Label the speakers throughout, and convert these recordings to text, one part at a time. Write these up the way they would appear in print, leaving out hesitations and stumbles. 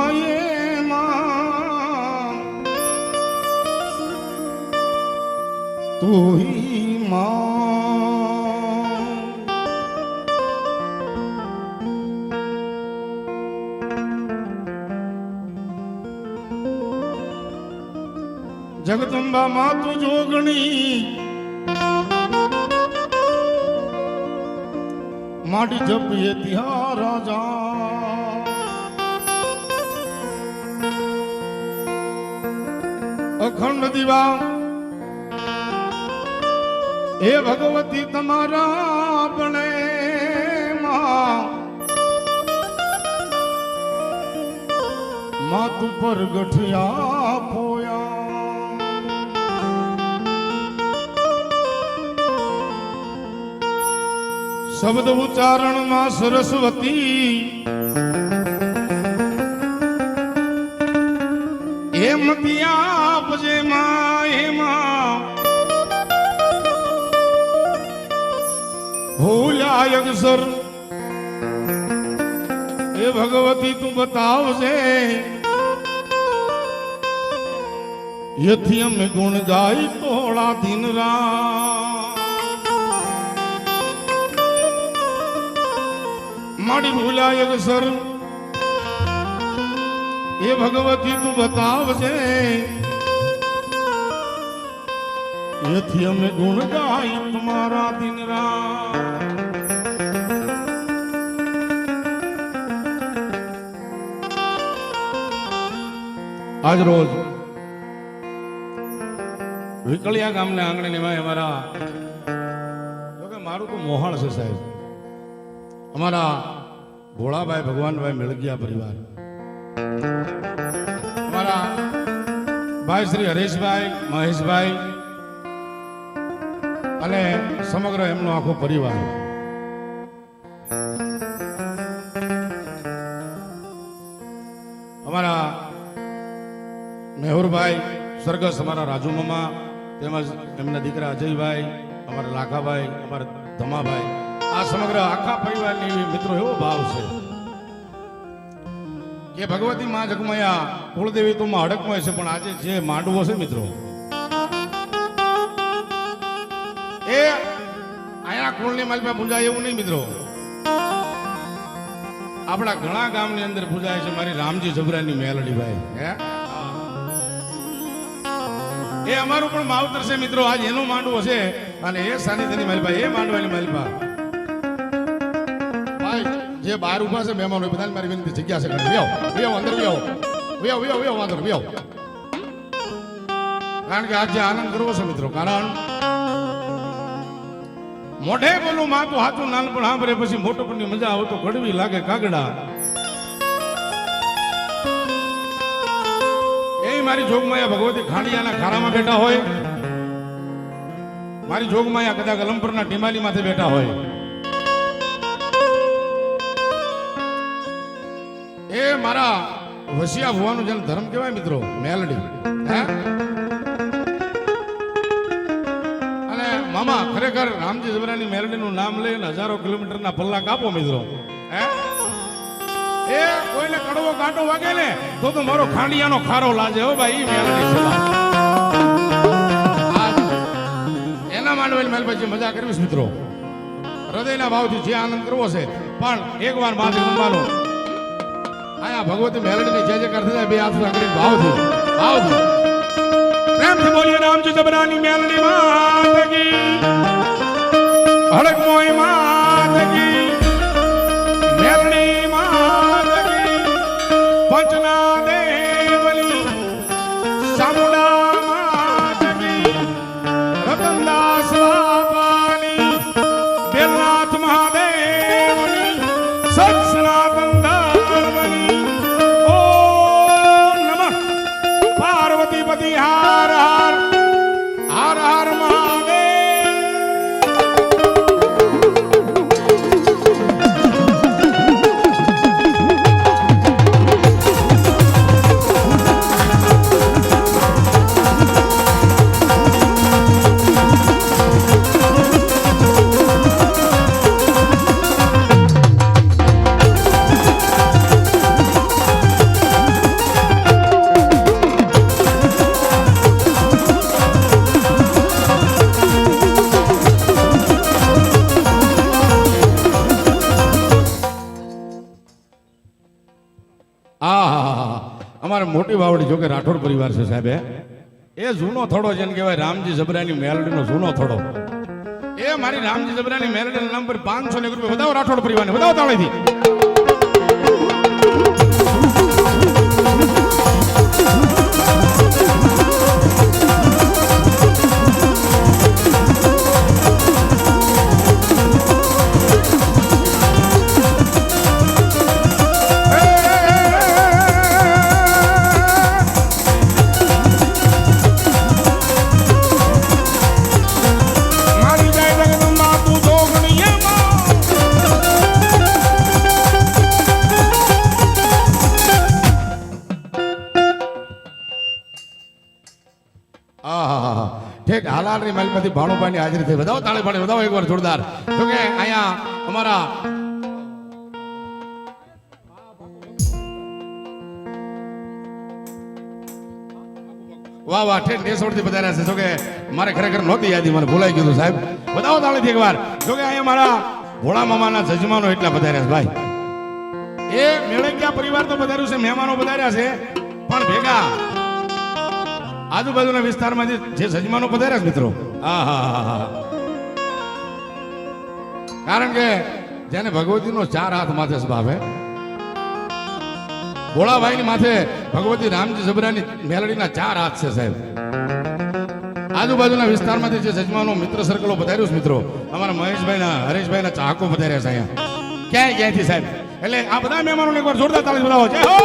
Speaker 1: એમાં તું હી માં જગદંબા માતુ જોગણી માટી જપીએ ત્યાં રાજા અખંડ દીવા એ ભગવતી તમારા બને માતુ પર ગઠિયા પોયા શબ્દ ઉચ્ચારણ માં સરસ્વતી એમ આપજે માં એમાં ભૂલ્યા અક્ષર એ ભગવતી તું બતાવજે યથી અમે ગુણ ગાઈ તોળા દિન રાત મારી ભૂલાય અક્ષર એ ભગવતી તું બતાવજે એથી અમે ગુણ ગાઈ તમારા દિન રાત આજ રોજ વિકળિયા ગામના આંગણે નિમાય અમારા જોકે મારું તો મોહાળ છે સાહેબ અમારા ભોળાભાઈ ભગવાનભાઈ મેળગિયા પરિવાર અમારા ભાઈ શ્રી હરેશભાઈ મહેશભાઈ અને સમગ્ર એમનો આખો પરિવાર અમારા મેહુરભાઈ સરગસ અમારા રાજુ મામા તેમજ એમના દીકરા અજયભાઈ અમારા લાખાભાઈ અમારા ધમાભાઈ આ સમગ્ર આખા પરિવારની મિત્રો એવો ભાવ છે કે ભગવતી માં જગમયા કુળદેવી તો માં હડકમય છે પણ આજે જે માંડવો છે મિત્રો એ આયા કુળની માલપા પૂજાય એવું નહીં મિત્રો આપણા ઘણા ગામની અંદર પૂજાય છે મારી રામજી જબરાની મેલડી ભાઈ એ અમારું પણ માવતર છે મિત્રો આજ એનો માંડવો છે અને એ સાનિધ્યની માલપા એ માંડવાની માલપા જે બહાર ઉભા છે મહેમાનો બધા મારી વિનંતી જગ્યા છે અંદર વાંધો કારણ કે આજે આનંદ કરવો છે મિત્રો કારણ મોઢે બોલું માં તો હાથું નાનપણ સાંભળે પછી મોટપણની મજા આવે તો કડવી લાગે કાગડા એ મારી જોગમાયા ભગવતી ખાંડિયાના ખારામાં બેઠા હોય મારી જોગમાયા કદાચ અલમપરના ટીમાલી માથે બેઠા હોય એ મારા વસિયા ભુવાનું જેને ધર્મ કહેવાય મિત્રો મેલડી અને મામા ખરેખર રામજી જબરાની મેલડીનું નામ લઈને હજારો કિલોમીટરના પલ્લા કાપો મિત્રો એ કોઈને કડવો કાંટો વાગે ને તો મારો ખાંડિયાનો ખારો લાજે હો ભાઈ મેલડી એના માંડવાની મેલ પછી મજા કરવીશ મિત્રો હૃદયના ભાવથી જે આનંદ કરવો છે પણ એકવાર માથે રમવાનો આયા ભગવતી મેલડીની જય જયકાર થાય બે હાથ કરી ભાવથી પ્રેમથી બોલીએ રામજી જબરાની મેલડી માત કી હડક મોય માત કી મેલડી માત કી પંચના દેવલી સામુડા માત કી રતનદાસ બાપાની બેલનાથ મહાદેવની સત સનાતન પતિ હાર હાર હાર હાર મહાદેવ હા અમારે મોટી વાવડી જોકે રાઠોડ પરિવાર છે સાહેબ એ જૂનો થોડો જેને કહેવાય રામજી જબરાની મેલડીનો જૂનો થોડો એ મારી રામજી જબરાની મેલડીના નામ પર 500 રૂપિયા વધાવો રાઠોડ પરિવારને વધાવો તાળીથી. ઠેક હાલાલની મહેલમાંથી ભાણુભાઈની હાજરી થઈ વધાવો તાળી પાડી વધાવો એકવાર જોરદાર. જો કે અહીંયા અમારા વાહ વાહ ઠેક દેશોડથી પધાર્યા છે. જો કે મારે ખરેખર નહોતી યાદી, મને ભૂલાઈ ગયું સાહેબ. વધાવો તાળીથી એકવાર. જો કે અહીંયા મારા ભોળા મામાના જજમાનો એટલા પધાર્યા છે ભાઈ. એ મેળૈયા પરિવાર તો પધાર્યું છે, મહેમાનો પધાર્યા છે, પણ ભેગા આજુબાજુના વિસ્તારમાંથી જે સજમાનો પધાર્યા છે મિત્રો, કારણ કે જેને ભગવતીનો 4 હાથ માથે સ્ભાવે, ભોળાભાઈની માથે ભગવતી રામજી જબરાની મેલડીના 4 હાથ છે સાહેબ. આજુબાજુના વિસ્તારમાંથી જે સજમાનો મિત્ર સર્કલો પધાર્યું છે મિત્રો, અમારા મહેશભાઈના હરેશભાઈના ચાહકો પધાર્યા છે અહીંયા ક્યાંયથી સાહેબ. એટલે આ બધા મહેમાનોને એકવાર જોરદાર તાળી બોલાવો. જય હો.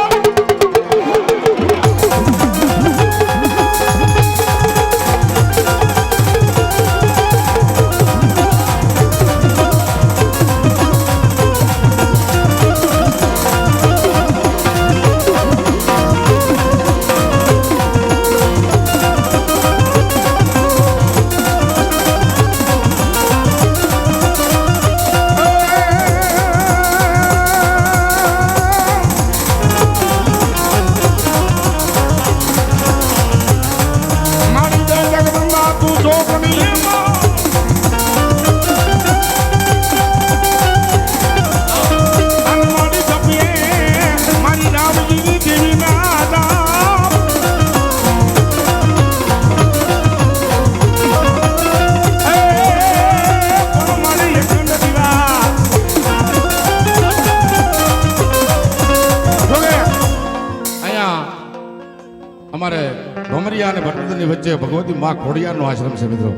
Speaker 1: અમારે ભમરિયા અને ભટની વચ્ચે ભગવતી મા ખોડિયારનો આશ્રમ છે મિત્રો,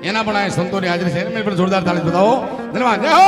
Speaker 1: એના પણ આ સંતોની હાજરી છે, એને પણ જોરદાર તાળી બતાવો. ધન્યવાદ. જય હો.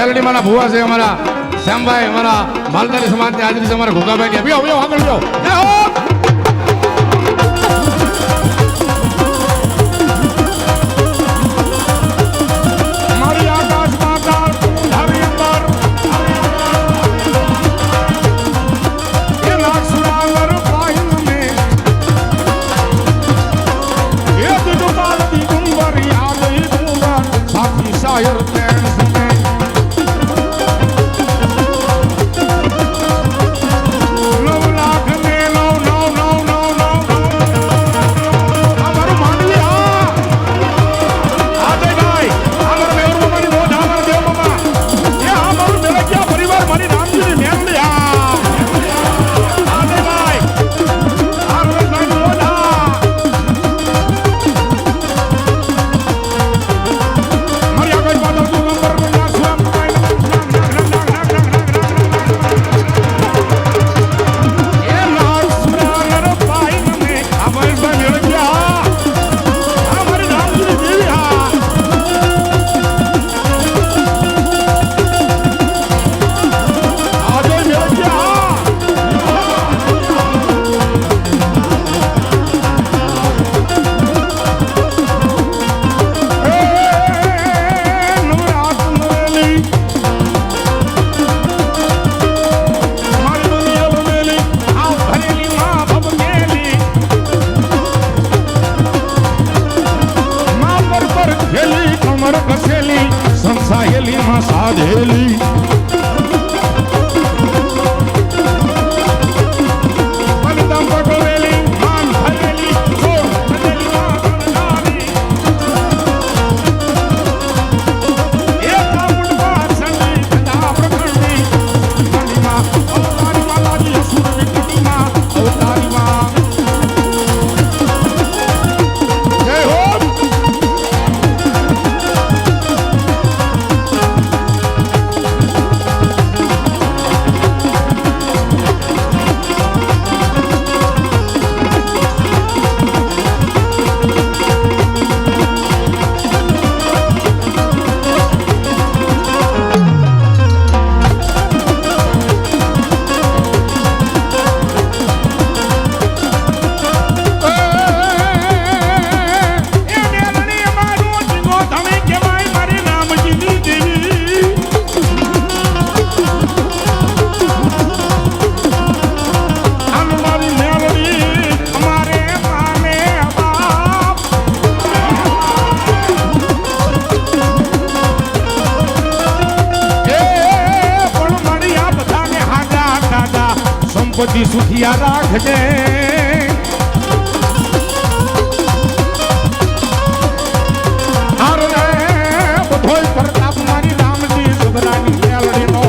Speaker 1: મેલડી મારા ભુવા છે અમારા શ્યામભાઈ, અમારા માલધારી સમાજની હાજરી છે, અમારા ઘોઘાભાઈ ની. આવ્યો આગળ આવ્યો. મારી આકાશ માતા મારી બલિદાન પટોળેલી માન ભરેલી છોડ ભરેલી મારી એ કામુડ પાસણી કદા પ્રખંડી કડીમાં અવતારી માતાજી અસુર વિકટીમાં અવતારી માં જય હો સંપત્તિ સુખિયા રાખજે હાર રે બધોય પ્રતાપ મારી રામજી સુગરાની મેલડીનો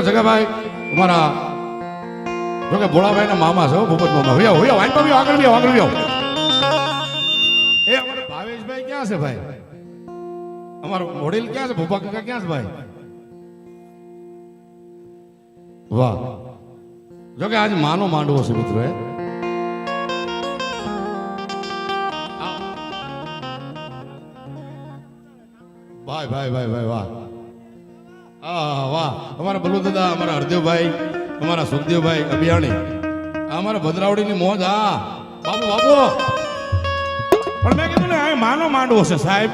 Speaker 1: જગાભાઈ અમારા જોકે ભોળાભાઈ ના મામા છે ભૂપત મામા આગળ એ અમારા ભાવેશભાઈ ક્યાં છે ભાઈ અમારો મોડેલ ક્યાં છે ભૂપા કાકા ક્યાં છે ભાઈ વાહ જોકે આજ માનો માંડવો છે મિત્રો ભાઈ ભાઈ ભાઈ ભાઈ વાહ વાહ અમારા બલુ દાદા અમારા હરદેવભાઈ અમારા સુખદેવભાઈ અભિયાણી અમારા ભદ્રાવડીની મોજ બાપુ બાપુ પણ મેં કીધું ને માનો માંડવો છે સાહેબ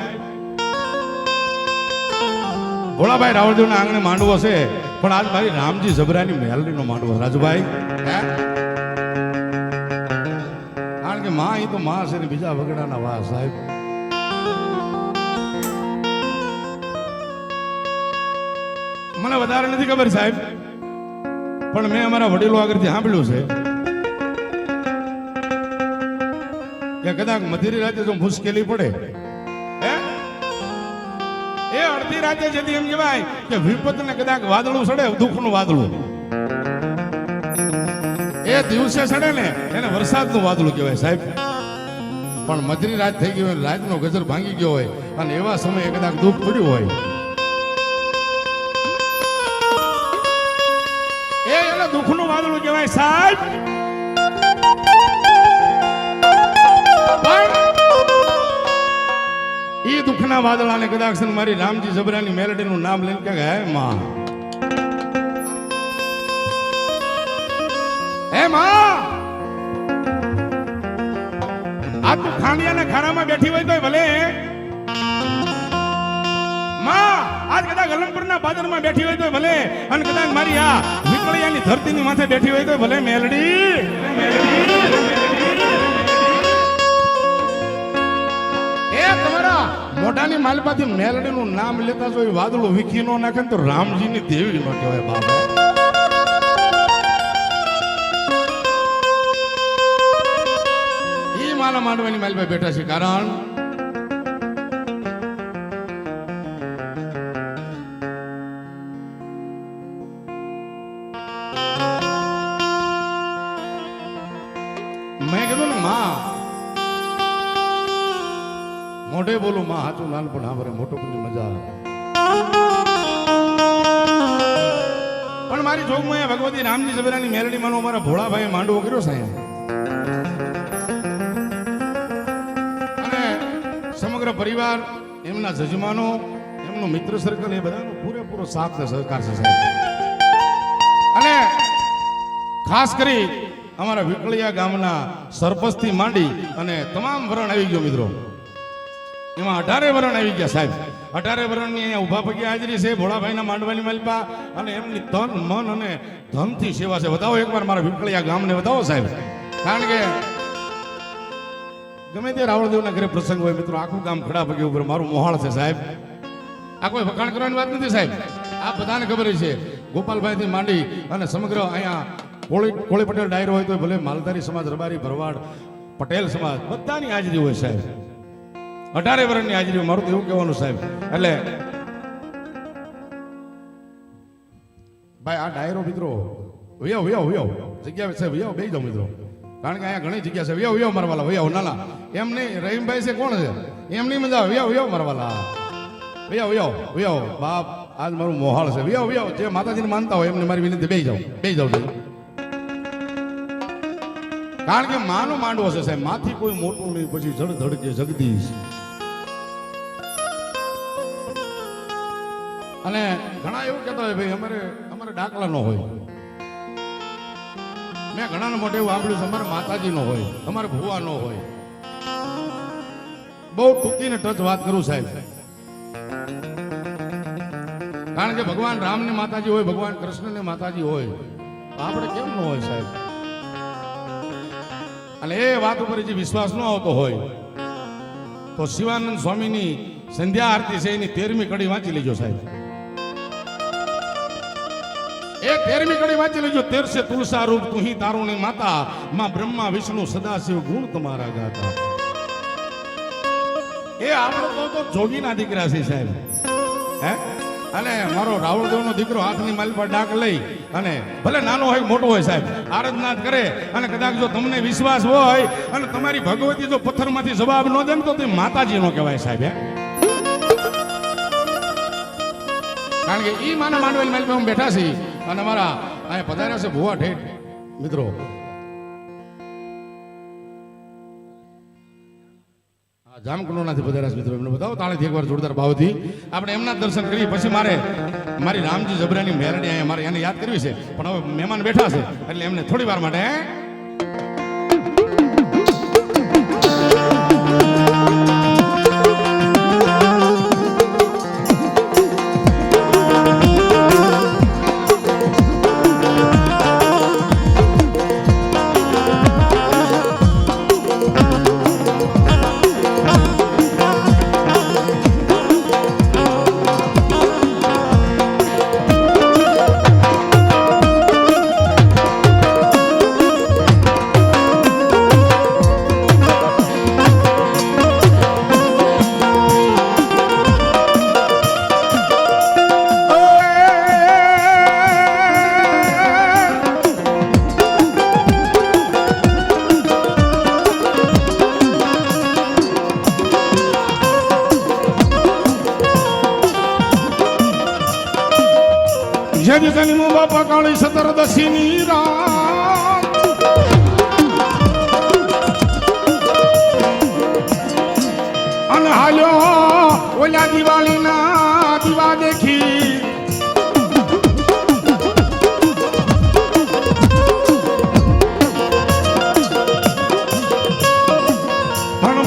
Speaker 1: ભોળાભાઈ રાવળદેવના આંગણે માંડવો છે પણ આજ મારી રામજી જબરાની મેલડીનો માંડવો રાજુભાઈ કારણ કે માં એ તો માં છે ને બીજા વગડાના વાહ સાહેબ મને વધારે નથી ખબર સાહેબ પણ મેં અમારા વડીલો આગળથી સાંભળ્યું છે કે કદાચ મધ્યરી રાતે જો મુશ્કેલી પડે એ અડધી રાતે જતી એમ કહેવાય કે વિપત ને કદાચ વાદળું સડે દુઃખનું વાદળું એ દિવસે સડે ને એને વરસાદનું વાદળું કહેવાય સાહેબ પણ મધ્યરી રાત થઈ ગઈ હોય રાતનો ગજર ભાંગી ગયો હોય અને એવા સમયે કદાચ દુઃખ પડ્યું હોય દુઃખનું વાદળું કહેવાય સાહેબ મેઘના વાદળાને કદાચ મારી રામજી જબરાની મેલડીનું નામ લઈને કે હે માં, હે માં, આ તું ખાંડિયાના ખાનામાં બેઠી હોય તો ભલે માં, આજ કદાચ અલંપુરના બાદરમાં બેઠી હોય તો ભલે, અને કદાચ મારી આ વિકળિયાની ધરતીની માથે બેઠી હોય તો ભલે મેલડી, એ તમારા મોઢાની માલપાથી મેલડીનું નામ લેતા જો વાદળો વિખી નો નાખે તો રામજીની દેવી નો કહેવાય બાપા. ઈ માલા માંડવાની માલપા બેઠા છે, કારણ મેં કીધું ને માં, મોઢે બોલું માં હાચું નાનપણ હા ભરે મોટો પેલી મજા. પણ મારી જોગમાં ભગવતી રામજી જબરાની મેલડી માનો અમારા ભોળાભાઈ માંડવો કર્યો સાહેબ, અને સમગ્ર પરિવાર, એમના જજમાનો, એમનો મિત્ર સર્કલ, એ બધાનો પૂરેપૂરો સાથ ને સહકાર છે સાહેબ. અને ખાસ કરી અમારા વિકળિયા ગામના સરપંચથી માંડી અને તમામ વરણ આવી ગયો મિત્રો, એમાં 18 વરણ આવી ગયા સાહેબ. 18 વરણની અહીંયા ઉભા પગે હાજરી છે ભોળાભાઈના માંડવાની માલપા, અને એમની તન મન અને ધનથી સેવા છે. બતાવો એકવાર મારા વિકળિયા ગામને બતાવો સાહેબ, કારણ કે ગમે તે રાવળદેવના ઘરે પ્રસંગ હોય મિત્રો, આખું ગામ ખડા પગે ઉપર મારું મોહાળ છે સાહેબ. આ કોઈ વખાણ કરવાની વાત નથી સાહેબ, આ બધાને ખબર છે. ગોપાલભાઈથી માંડી અને સમગ્ર અહીંયા કોળી પટેલ ડાયરો હોય તો ભલે માલધારી સમાજ, રબારી, ભરવાડ, પટેલ સમાજ, બધાની હાજરી હોય સાહેબ. 18 વર્ષની હાજરી, મારું તો એવું કહેવાનું સાહેબ. એટલે ભાઈ આ ડાયરો મિત્રો વયો જગ્યા છે, વયો બેસી જાઓ મિત્રો, કારણ કે અહીંયા ઘણી જગ્યા છે. વયો મારવાલા, વયો નાના એમ નહીં. રહીમભાઈ છે કોણ છે એમની મજા, વયો મારવાલા, વયો બાપ, આજ મારું મોહાળ છે. વયો જે માતાજીને માનતા હોય એમને મારી વિનંતી, બેસી જાઓ. કારણ કે માનો માંડવો છે સાહેબ, માથી કોઈ મોટું નહીં, પછી જડ ધડકે જગદીશ. અને ઘણા એવું કહેતા હોય ભાઈ અમારે ડાકલા નો હોય. મેં ઘણાને મોઢે એવું સાંભળ્યું છે અમારે માતાજી નો હોય, અમારે ભુવા નો હોય. બહુ ટૂંકીને ટચ વાત કરું સાહેબ, કારણ કે ભગવાન રામની માતાજી હોય, ભગવાન કૃષ્ણની માતાજી હોય, આપણે કેમ ન હોય સાહેબ. અને એ વાત ઉપર જે વિશ્વાસ ન આવતો હોય તો શિવાનંદ સ્વામીની સંધ્યા આરતી છે એની 13મી કડી વાંચી લેજો સાહેબ. એ 13મી કડી વાંચી લેજો. 13 તુલસા રૂપ તુહી તારુણી માતા, માં બ્રહ્મા વિષ્ણુ સદાશિવ ગુણ તમારા ગાતા. એ આપણો તો જોગીના દીકરા છે સાહેબ. હે, અને મારો રાવળદેવનો દીકરો હાથની માલ પર ડાક લઈ અને ભલે નાનો હોય મોટો હોય સાહેબ, આરાધના કરે. અને કદાચ જો તમને વિશ્વાસ હોય અને તમારી ભગવતી જો પથ્થરમાંથી જવાબ ન દે તો તે માતાજી નો કહેવાય સાહેબ. કારણ કે ઈ માના માંડવેલ માલ પર બેઠા છે અને અમારા અહીંયા પધાર્યા છે ભુવા ઠેઠ મિત્રો. જામકુંડોનાથી પધાર્યા મિત્રો, એમને બતાવો તાળીથી એકવાર જોરદાર ભાવથી. આપણે એમના દર્શન કરી પછી મારે મારી રામજી જબરાની મેલડી અહીંયા મારે એને યાદ કરવી છે, પણ હવે મહેમાન બેઠા છે એટલે એમને થોડી વાર માટે જગતની બાપા કાળી 17 રાત અને હાલ્યો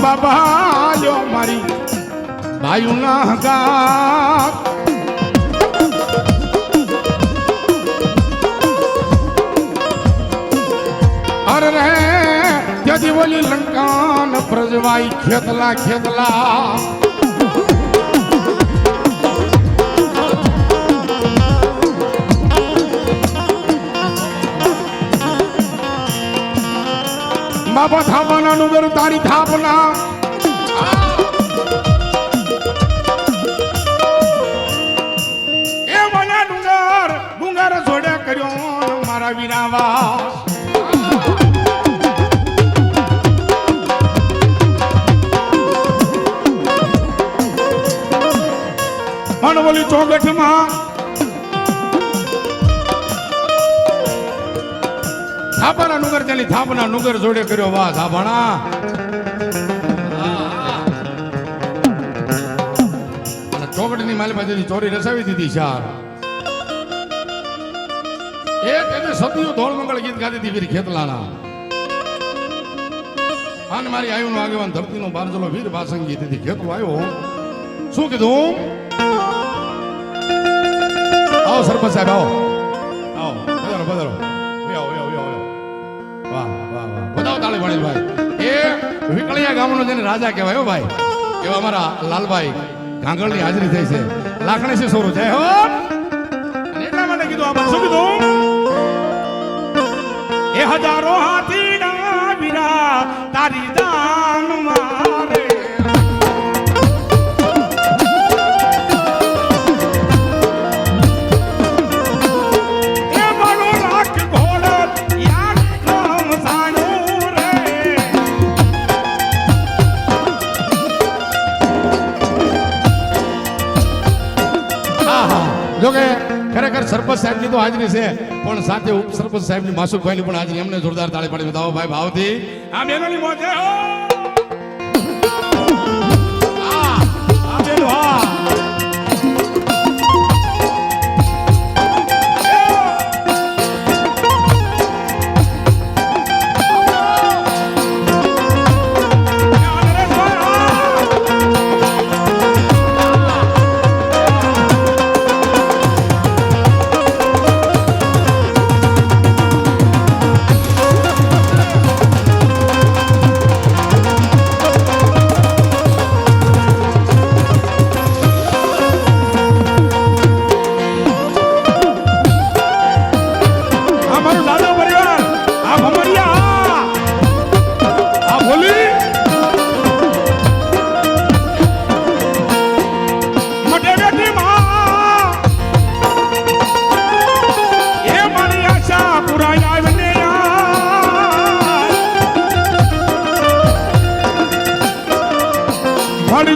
Speaker 1: બાબા મારી ભાઈઓ ના હકાર અરે રે ત્યાંથી બોલી લંકાન પ્રજવાઈ ખેતલા ખેતલા બાબા થાપના નુગર તારી થાપના એ મને ડુંગર ડુંગર જોડે કર્યો મારા વિનાવા પણ બોલી ચોગઠમાં થાપના નુગર તેની થાપના નુગર જોડે કર્યો વાહ થાપણા અને ચોકટની માલી પાસેથી ચોરી રસાવી દીધી ચાર એક એને સતીયું ધોળ મંગળ ગીત ગાતી હતી વીર ખેતલાના અને મારી આયુનો આગેવાન ધરતીનો બારજલો વીર ભાસંગી હતી ખેતલો આવ્યો શું કીધું આવો સરપંચ સાહેબ આવો આવો બધારો બધારો એ વિકળિયા ગામનો જેને રાજા કહેવાય ભાઈ એવા અમારા લાલભાઈ ગાંગળની હાજરી થઈ છે લાખણી છે સોરું જય હો એટલા માટે કીધું આપણે શું કીધું એ હજારો હાથીના વીરા તારી જાન મારે જોકે ખરેખર સરપંચ સાહેબની તો હાજરી છે પણ સાથે ઉપ સરપંચ સાહેબની માસુકભાઈની પણ હાજરી એમને જોરદાર તાળી પાડી બતાવો ભાઈ ભાવથી આ બેનોની મોજે હો આ બેન વાહ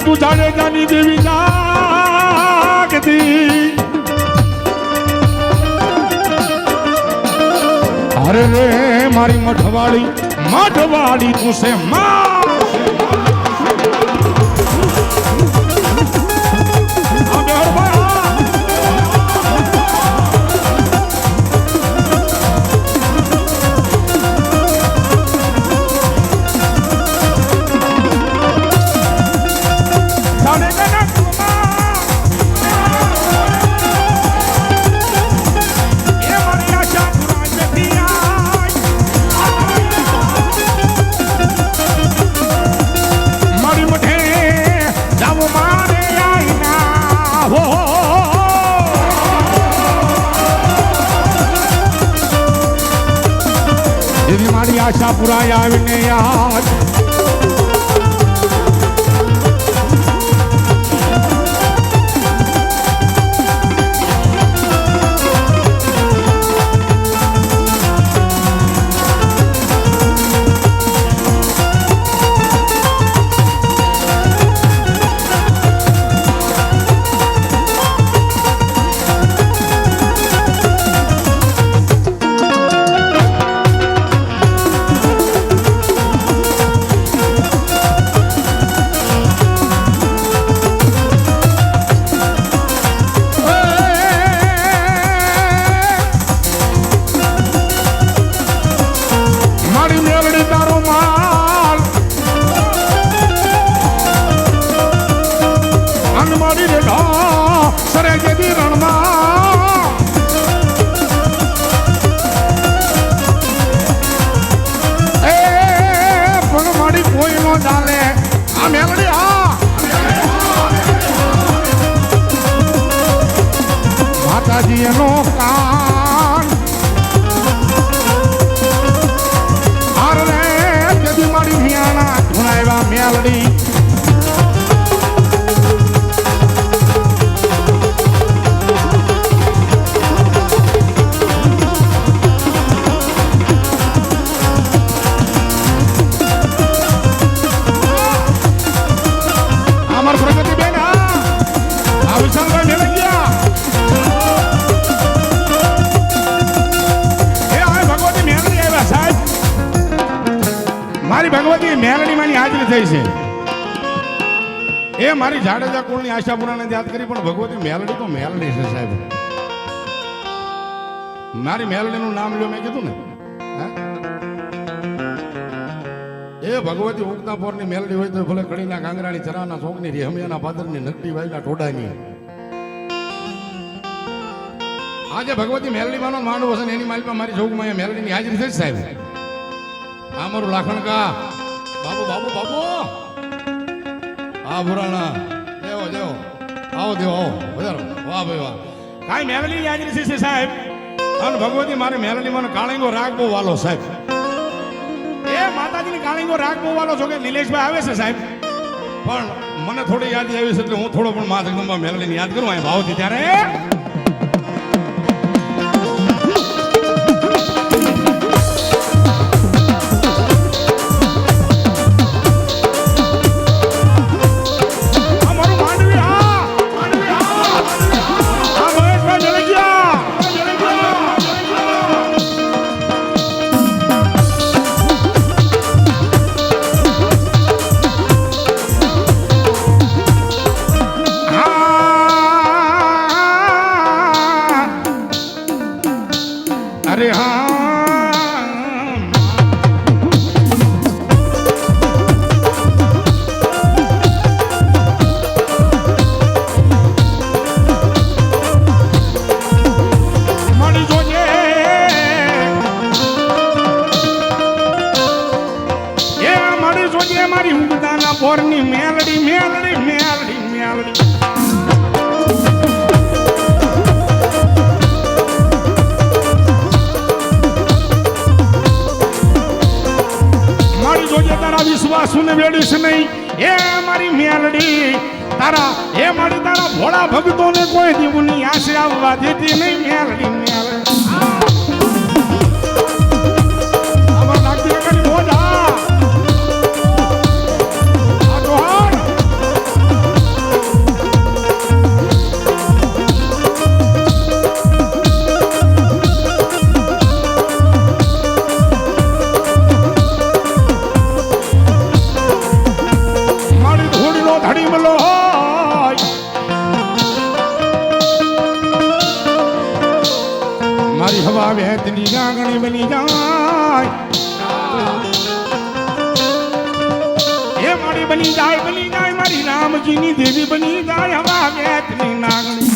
Speaker 1: તું જાણે જાની દેવી જાગતી અરે રે મારી મઠવાડી તું છે મારી આશા પુરાય આવીને યાદ ચાલે આ મેલડી માતાજી એનો કાન આરે જદી મારી ભિયાણા ધુણાવ્યા મેલડી ભગવતી મેલડી માની હાજરી થઈ છે એ મારી જાડેજા કુળની આશાપુરાને યાદ કરી પણ ભગવતી મેલડી તો મેલડી છે સાહેબ મારી મેલડીનું નામ લ્યો મેં કીધું ને એ ભગવતી ઉગતા પોરની મેલડી હોય તો ભલે કડીના કાંગરાની ચરાના ચોકની રેહમિયાના પાદરની નકટી વાયલા ટોડાની આજે ભગવતી મેલડી માનો માંડવો છે ને એની માલિકમાં મારી ચોકમાં મેલડીની હાજરી થઈ સાહેબ આ મારું લાખણકા બાબુ બાબુ બાબુ હા પુરાણા દેવો દેવો આવો દેવો આવો વધારો વાહ ભાઈ વાહ કાંઈ મેલડી હાજરી છે સાહેબ અને ભગવતી મારે મેલડી મને કાળીંગો રાગ બહુ વાલો સાહેબ એ માતાજીની કાળીંગો રાગ બહુ વાલો છો કે નિલેશભાઈ આવે છે સાહેબ પણ મને થોડી યાદ આવી છે એટલે હું થોડો પણ મા જગદંબા મેલડીને યાદ કરું અહીં ભાવથી ત્યારે અરે હા મળી જોજે એ મળી જોજે મારી ઉગદાના પોરની મેલડી મેલડી મેલડી મેલડી વિશ્વાસ ને વેડીશ નહીં એ મારી મેલડી તારા એ મારી તારા ભોળા ભક્તો ને કોઈ દીવની આશે આવવા દેતી નહીં મેલડી મેલડી આમાં લાગતી કરી મોજા આ તો હાર મારી હવા વહેતની ગાગણી બની જાય એ મારી બની જાય મારી રામજીની દેવી બની જાય હવા વહેતની નાગણી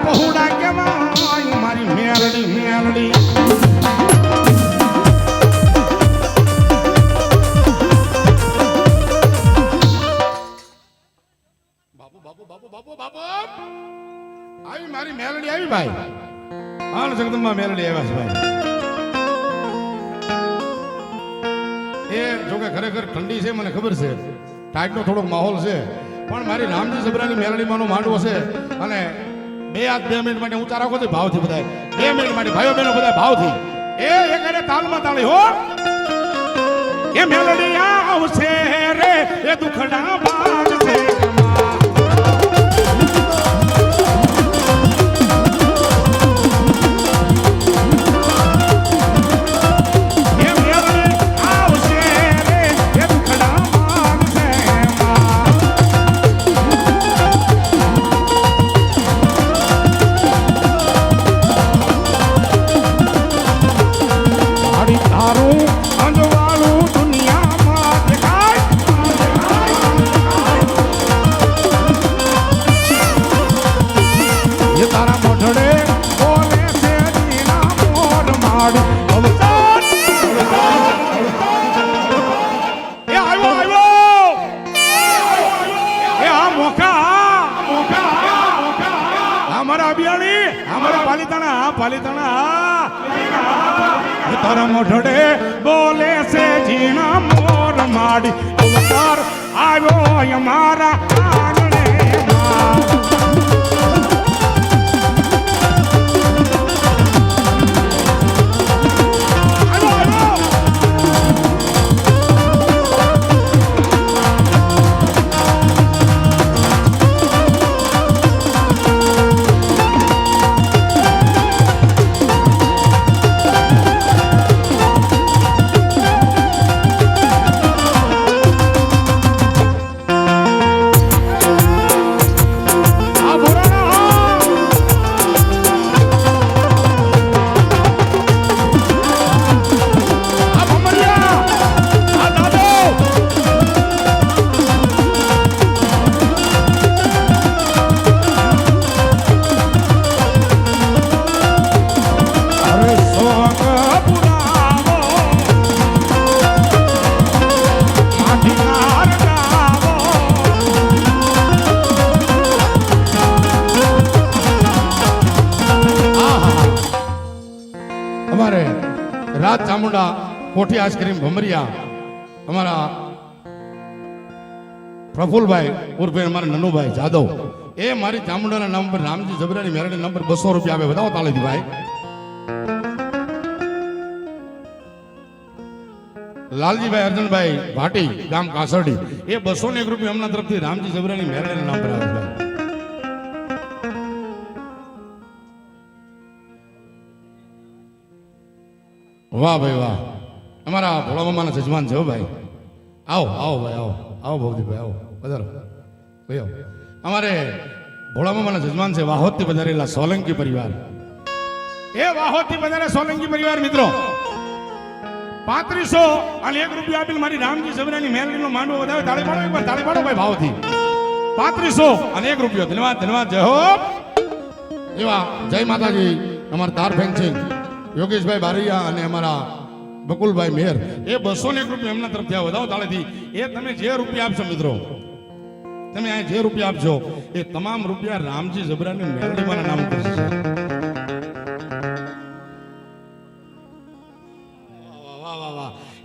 Speaker 1: પહોળા કેવાય મારી મેલડી મેલડી બાબુ બાબુ બાબુ બાબુ બાબુ આવી મારી મેલડી આવી ભાઈ હા જગદંબા મેલડી આવ્યા છે ભાઈ એ જોકે ખરેખર ઠંડી છે મને ખબર છે ટાઈટનો થોડોક માહોલ છે પણ મારી રામજી સબરાની મેલડીમાંનો માંડવો છે અને 2 મિનિટ માટે ઊંચા રાખો તો ભાવથી બધાય 2 મિનિટ માટે ભાઈઓ બહેનો બધા ભાવથી એ કરે તાલમાં તાળી હો એ મેલડી આવશે રે એ દુખડા ભાગશે મોખા અમારા અભિયાણી અમારા પાલિતાણા તારા મોઢડે બોલે છે ઝીણા મોર માડી અવતાર આવ્યો અમારા આંગણેમાં. રાજ ચામુંડા કોઠી આઈસ્ક્રીમ ભમરિયા અમારા પ્રફુલભાઈ ઉર્ફે અમારા નનુભાઈ જાદવ એ મારી ચામુંડાના નામ પર રામજી જબરાની મેરડી નંબર 200 રૂપિયા આવે. બતાવો તાળીથી ભાઈ. લાલજીભાઈ અર્જનભાઈ ભાટી ગામ કાસરડી એ 201 રૂપિયા એમના તરફથી રામજી જબરાની મેરડીના નામ પર આવે છે. વાહ ભાઈ વાહ. અમારા ભોળા મામાના જજમાન છે ભાઈ. આવો ભાઈ આવો ભવદીભાઈ આવો પધારો ભાઈ આવો. અમારે ભોળા મામાના જજમાન છે વાહોદથી પધારેલા સોલંકી પરિવાર. એ વાહોદથી પધારે સોલંકી પરિવાર મિત્રો 3500 અને 1 રૂપિયા આપીને મારી રામજી જબરાની મેલડીનો માંડવો વધાવે. તાળી પાડો એકવાર, તાળી પાડો ભાઈ ભાવથી. 3500 અને 1 રૂપિયો. ધન્યવાદ જય હો. એવા જય માતાજી. અમારા તાર ફેન્સિંગ યોગેશભાઈ બારૈયા અને અમારા બકુલભાઈ મેર એ 201 રૂપિયા એમના તરફથી વધાવો તાળેથી. એ તમે જે રૂપિયા આપશો મિત્રો, તમે આ જે રૂપિયા આપશો એ તમામ રૂપિયા રામજી જબરાની મેલડીમાના નામ પર છે.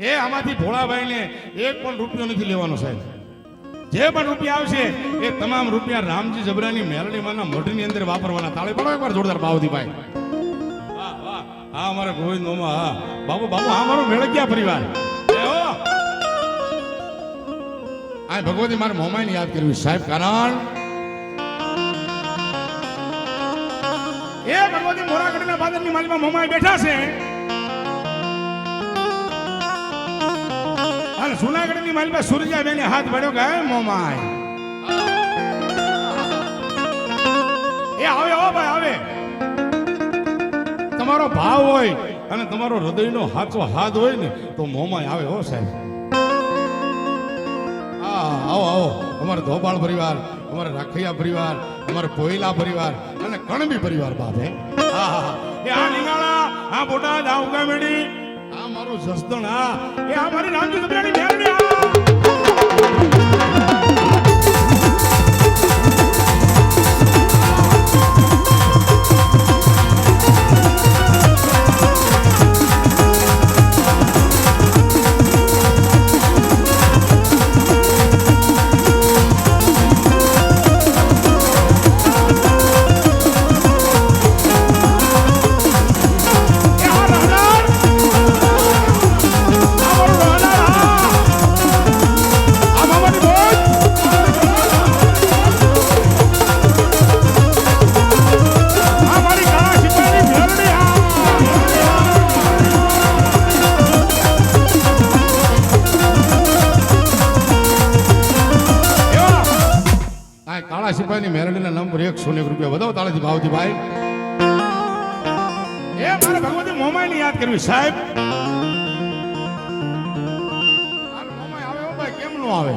Speaker 1: એ આમાંથી ભોળાભાઈને 1 પણ રૂપિયો નથી લેવાનો સાહેબ. જે પણ રૂપિયા આવશે એ તમામ રૂપિયા રામજી જબરાની મેલડીમાના મોઢની અંદર વાપરવાના. તાળી પાડો એકવાર જોરદાર ભાવથી ભાઈ. હા અમારા ગોવિંદ મામા. હા બાબુ આ મારો મેળગ્યા પરિવાર. આ ભગવતી મારે મોમાઈને યાદ કરવી સાહેબ, કારણ એ ભગવતી મોરાગઢના બાદરની માલીમાં મોમાઈ બેઠા છે અને જુનાગઢની માલીમાં સૂરજાબેને હાથ પડ્યો કે મોમાઈ એ આવે હો ભાઈ આવે. તમારો ભાવ હોય અને તમારો હૃદયનો સાચો હાથ હોય ને તો મોમાં આવે હો સાહેબ. આવો અમારો ધોપાળ પરિવાર, અમારા રાખૈયા પરિવાર, અમારો પોયલા પરિવાર અને કણબી પરિવાર બાપ હે. એ આ લીંગાળા, આ બોટાદ, આ ઉગામેડી, આ મારું જસદણ, એ આ મારી રામજી જબરાની મેલડી. સિપાહીની મેરડીના નંબર 101 રૂપિયા વધાવો તાળીથી ભાવથી ભાઈ. એ મારે ભગવતી મોમાઈની યાદ કરવી સાહેબ. મોમાઈ આવે હો ભાઈ, કેમ નો આવે?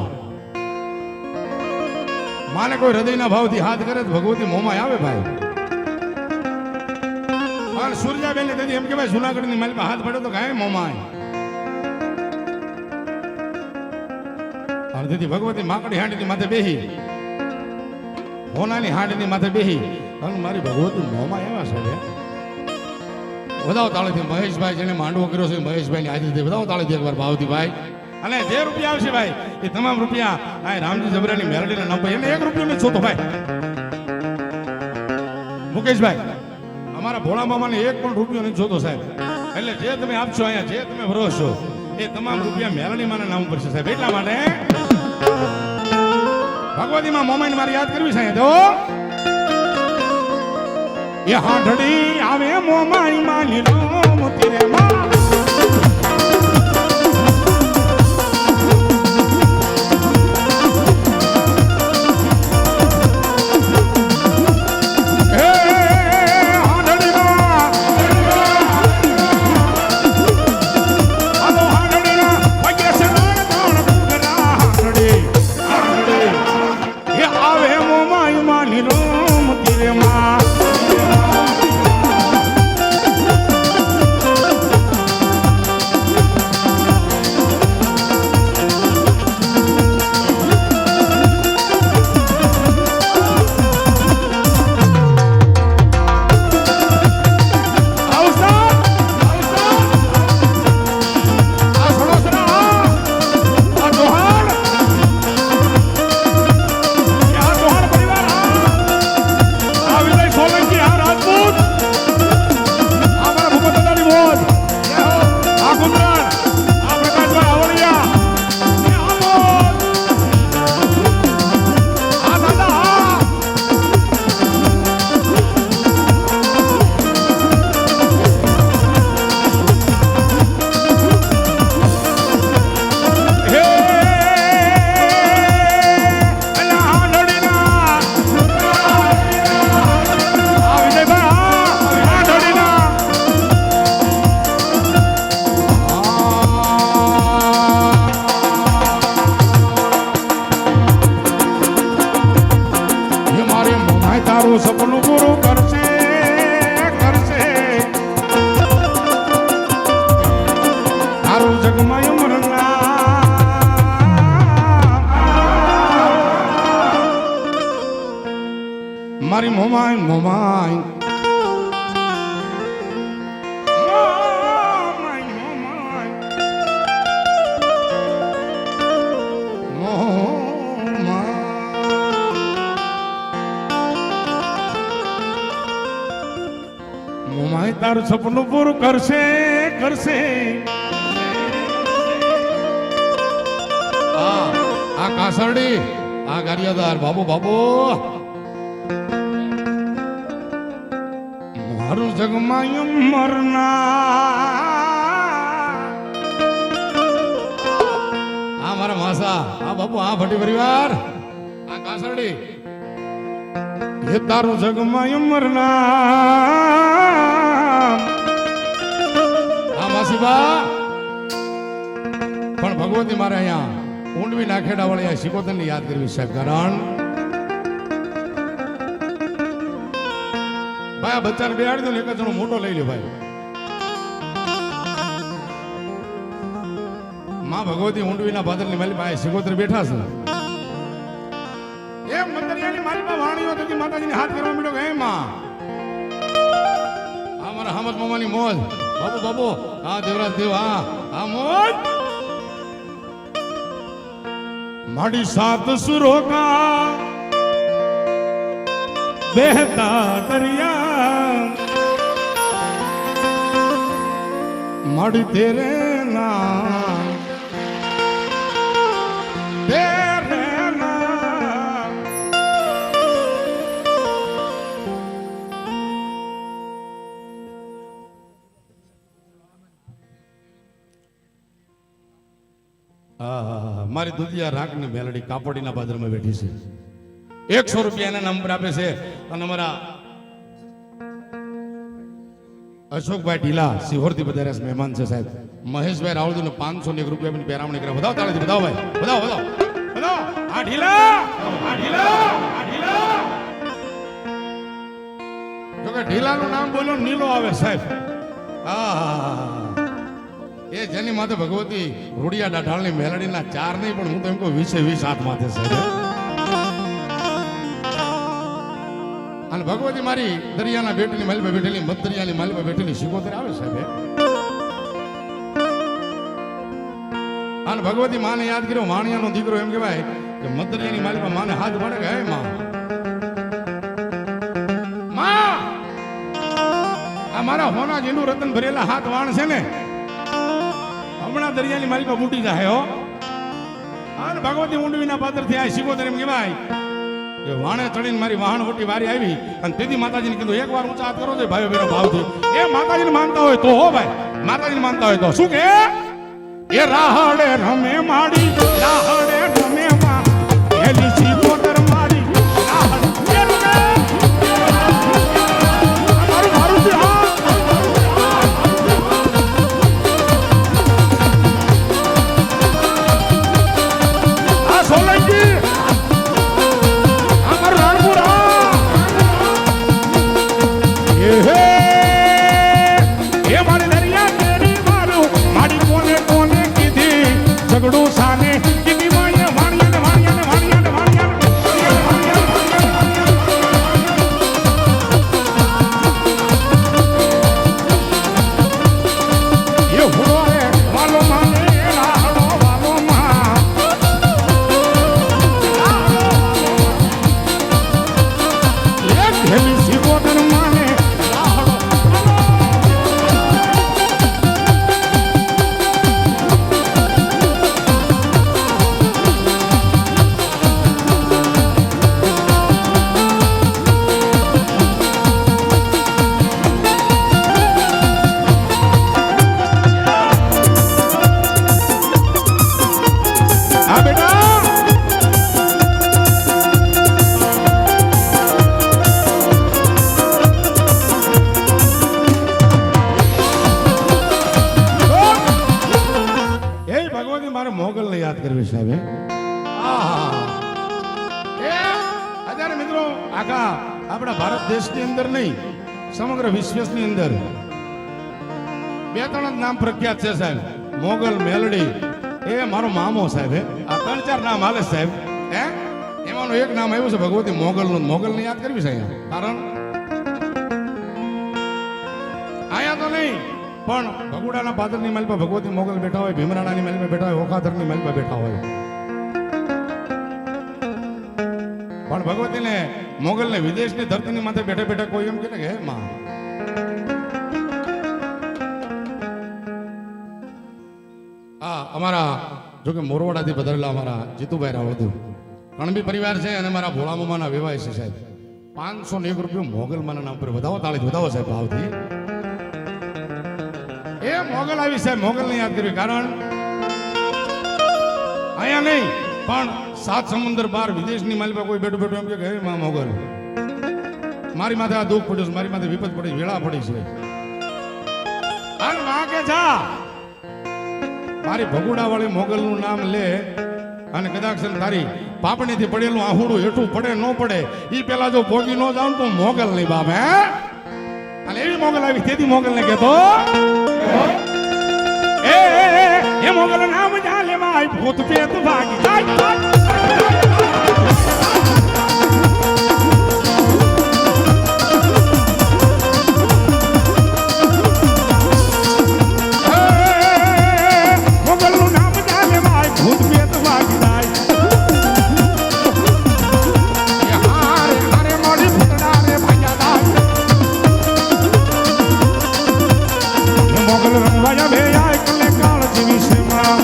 Speaker 1: માને કોઈ હૃદયના ભાવથી હાથ કરે તો ભગવતી મોમાઈ આવે ભાઈ. અને સૂરજાબેનને તેથી એમ કે ભાઈ જુનાગઢની માલિકા હાથ પડ્યો તો કાંઈ મોમાઈ. અને તેથી ભગવતી માકડી હાંડીની માથે બેહી હોનાની હાંડીની માથે બેહી અને મારી ભગવતી મોંમાં એવા છે રે. વધાવો તાળીથી મહેશભાઈ જેને માંડવો કર્યો છે મહેશભાઈની હાજરી વધાવો તાળીથી એકવાર ભાવતીભાઈ. અને જે રૂપિયા આવશે ભાઈ એ તમામ રૂપિયા આ રામજી જબરાની મેલડીના નામ પર એને 1 રૂપિયો નથી જોતો ભાઈ. મુકેશભાઈ અમારા ભોળા મામાને 1 પણ રૂપિયો નથી જોતો સાહેબ. એટલે જે તમે આપશો અહીંયા જે તમે ભરોસો એ તમામ રૂપિયા મેલડી માના નામ પર છે સાહેબ. એટલા માટે ભગવતી માં મોમાઈને મારી યાદ કરવી છે તો એ હાંડડી આવે મોમાઈ માની નો મોતી રે માં. સપનું પૂરું કરશે કરશે તારું જગમાય મરના મારી મોમાય મોમાય તારું સપનું પૂરું કરશે કરશે. આ કાસરડી આ ગારિયાદાર બાબુ બાબુ મારું જગમાય મરના. આ મારા માસા આ બાબુ આ ભટ્ટી પરિવાર આ કાસરડી એ તારું જગમાય મરના. પણ ભગવતી મારે અહીંયા ઊંડવી નાખેડા વાળી શિકોતર ની યાદ કરવી સાહેબ. કારણ ભાઈ આ બચ્ચાને બેહાડી દો ને એક જ જણો મોટો લઈ લ્યો ભાઈ. માં ભગવતી ઊંડવીના ભાદરની માલી પાસે શિકોતર બેઠા છે. એ મંદરિયાની મારી પાસે વાણીઓ થતી માતાજીને હાથ કરવા માંડ્યો કે માં આ મારા હામદ મામાની મોજ બાબુ બાબુ હા દેવરાજ દેવ હા મોજ માડી સાત સુરો કા બહેતા દરિયા માડી તેરે નામ તેરે નામ. મારી દુધિયા રાગની મેલડી કાપડીના બાદરમાં બેઠી છે. 100 રૂપિયા એના નંબર આપે છે. અને અમારા અશોકભાઈ ઢીલા સિહોરથી પધાર્યા મહેમાન છે સાહેબ. મહેશભાઈ રાવળજી ને 501 રૂપિયા પેરામણી કરે. બધાવ તાળીથી બધાવ ભાઈ બધાવ બધાવ બધાવ. આ ઢીલા આ ઢીલા આ ઢીલા. જો કે ઢીલાનું નામ બોલો નીલો આવે સાહેબ. એ જેની માથે ભગવતી રૂડિયા ડાઢાળની મેલડીના 4 નહીં પણ હું તો એમ કહું 20 હાથ માથે સાહેબ. અને ભગવતી મારી દરિયાના બેટની માલી પર બેઠેલી મત દરિયાની માલી પર બેઠેલી શિકોતર આવે સાહેબ. અને ભગવતી માને યાદ કર્યો, વાણિયાનો દીકરો એમ કહેવાય કે મત દરિયાની માલી પર માને હાથ પડે કે હે માં આ મારા હોના જેનું રતન ભરેલા હાથ વાણ છે ને હમણાં દરિયાની માલી પર બૂટી જાય હો. અને ભગવતી ઊંડવીના પાત્ર થી આ શિકોતર એમ કહેવાય કે વાણે ચડીને મારી વાહણ વટી વારી આવી અને તેથી માતાજીને કીધું એક વાર ઊંચા હાથ કરો છો ભાઈઓ બહેનો ભાવથી. એ માતાજીને માનતા હોય તો હો ભાઈ, માતાજીને માનતા હોય તો શું કે એ રાહડે રમે માડી રાહડે રમે માં એલી શિકોતર મારી રાહડે રમે મારું મારું છે આ સોલંકી ઝઘડું સાને કીધી વાણિયા વાણિયા વાણિયા વાણિયા વાણિયા એ હુડોએ વાલો માને રાહડો વાલો માં એક હેલી શિકોતર માને રાહડો મોગલને યાદ કરવી સાહેબ. અત્યારે મિત્રો આખા આપણા ભારત દેશની અંદર નહીં સમગ્ર વિશ્વની અંદર બે ત્રણ નામ પ્રખ્યાત છે સાહેબ. મોગલ મેલડી એ મારો મામો સાહેબ. આ ત્રણ ચાર નામ હાલે સાહેબ. હે એમાંનું એક નામ આવ્યું છે ભગવતી મોગલનું. મોગલને યાદ કરવી છે અહીંયા કારણ આયા તો નહીં પણ ભગુડાના પાદરની માલ પર ભગવતી મોગલ બેઠા હોય, ભીમરાણાની માલ પર બેઠા હોય, ઓખાધરની માલ પર બેઠા હોય. પણ ભગવતીને મોગલને વિદેશની ધરતીની માથે બેઠા બેઠા કોઈ એમ કે હે માં અમારા જો કે મોરવાડાથી પધારેલા અમારા જીતુભાઈ રાવળદુ કણબી પરિવાર છે અને મારા ભોળા મામાના વિવાહ છે સાહેબ. 501 રૂપિયા મોગલ માના નામ પર વધાવો તાળી વધાવો સાહેબ ભાવથી. એ મોગલ આવી સાહેબ. મોગલને યાદ કરવી કારણ અહીંયા નહીં પણ 7 સમુદ્ર પાર વિદેશની માલી પર કોઈ બેઠું બેઠું એમ કે હે માં મોગલ મારી માથે આ દુઃખ પડ્યું છે, મારી માથે વિપત પડી, વેળા પડી છે અને માં કે જા મારી ભગુડા વાળી મોગલનું નામ લે અને કદાચ તારી પાપણીથી પડેલું આહુડું હેઠું પડે ન પડે ઈ પેલા જો ભોગી ન જાવ તો મોગલ નહીં બાપ. હે અને એવી મોગલ આવી તેથી મોગલ ને કહેતો એ મોગલ નામ જાલે માય ભૂત પેત ભાગી મોગલનું નામ જાલે માય ભૂત પેત ભાગી જાય હારે હારે મોડી ફૂટડા રે ભાગ્યા દાય મોગલ રંગવાયા બે આય કલે કાળ જીવી છે માં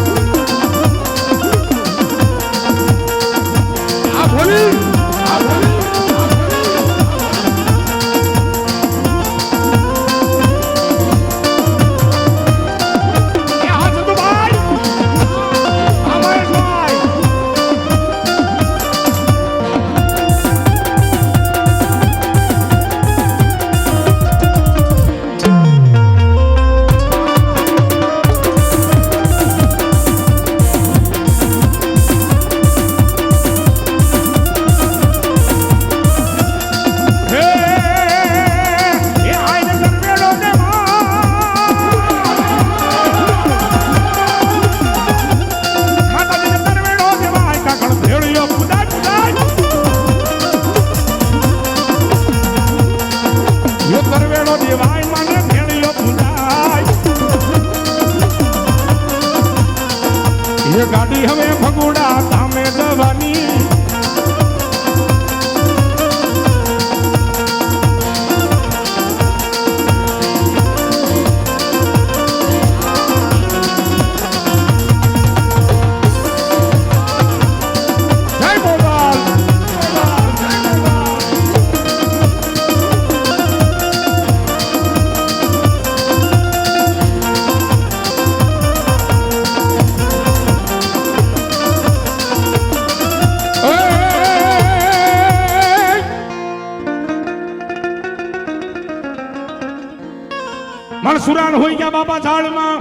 Speaker 1: ઝાડ સુરાણ હોય ગયા બાપા ઝાડમાં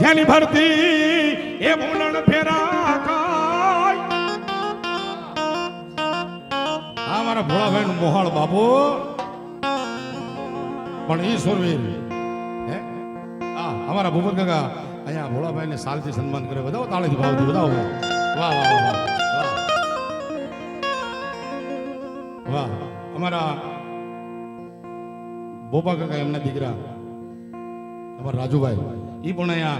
Speaker 1: જેની ભરતી એ મૂલણ ફેરા ખાય. આ મારા ભોળાભાઈ નું મોહાળ બાપુ પણ ઈ સુરવીર હે અમારા ભૂપત કાકા અહીંયા ભોળાભાઈ ને સાલથી સન્માન કરે. બતાવો તાળીથી ભાવથી બતાવો. વાહ વાહ વાહ વાહ વાહ. અમારા બોપા કાકા એમના દીકરા અમારા રાજુભાઈ ઈ પણ અહીંયા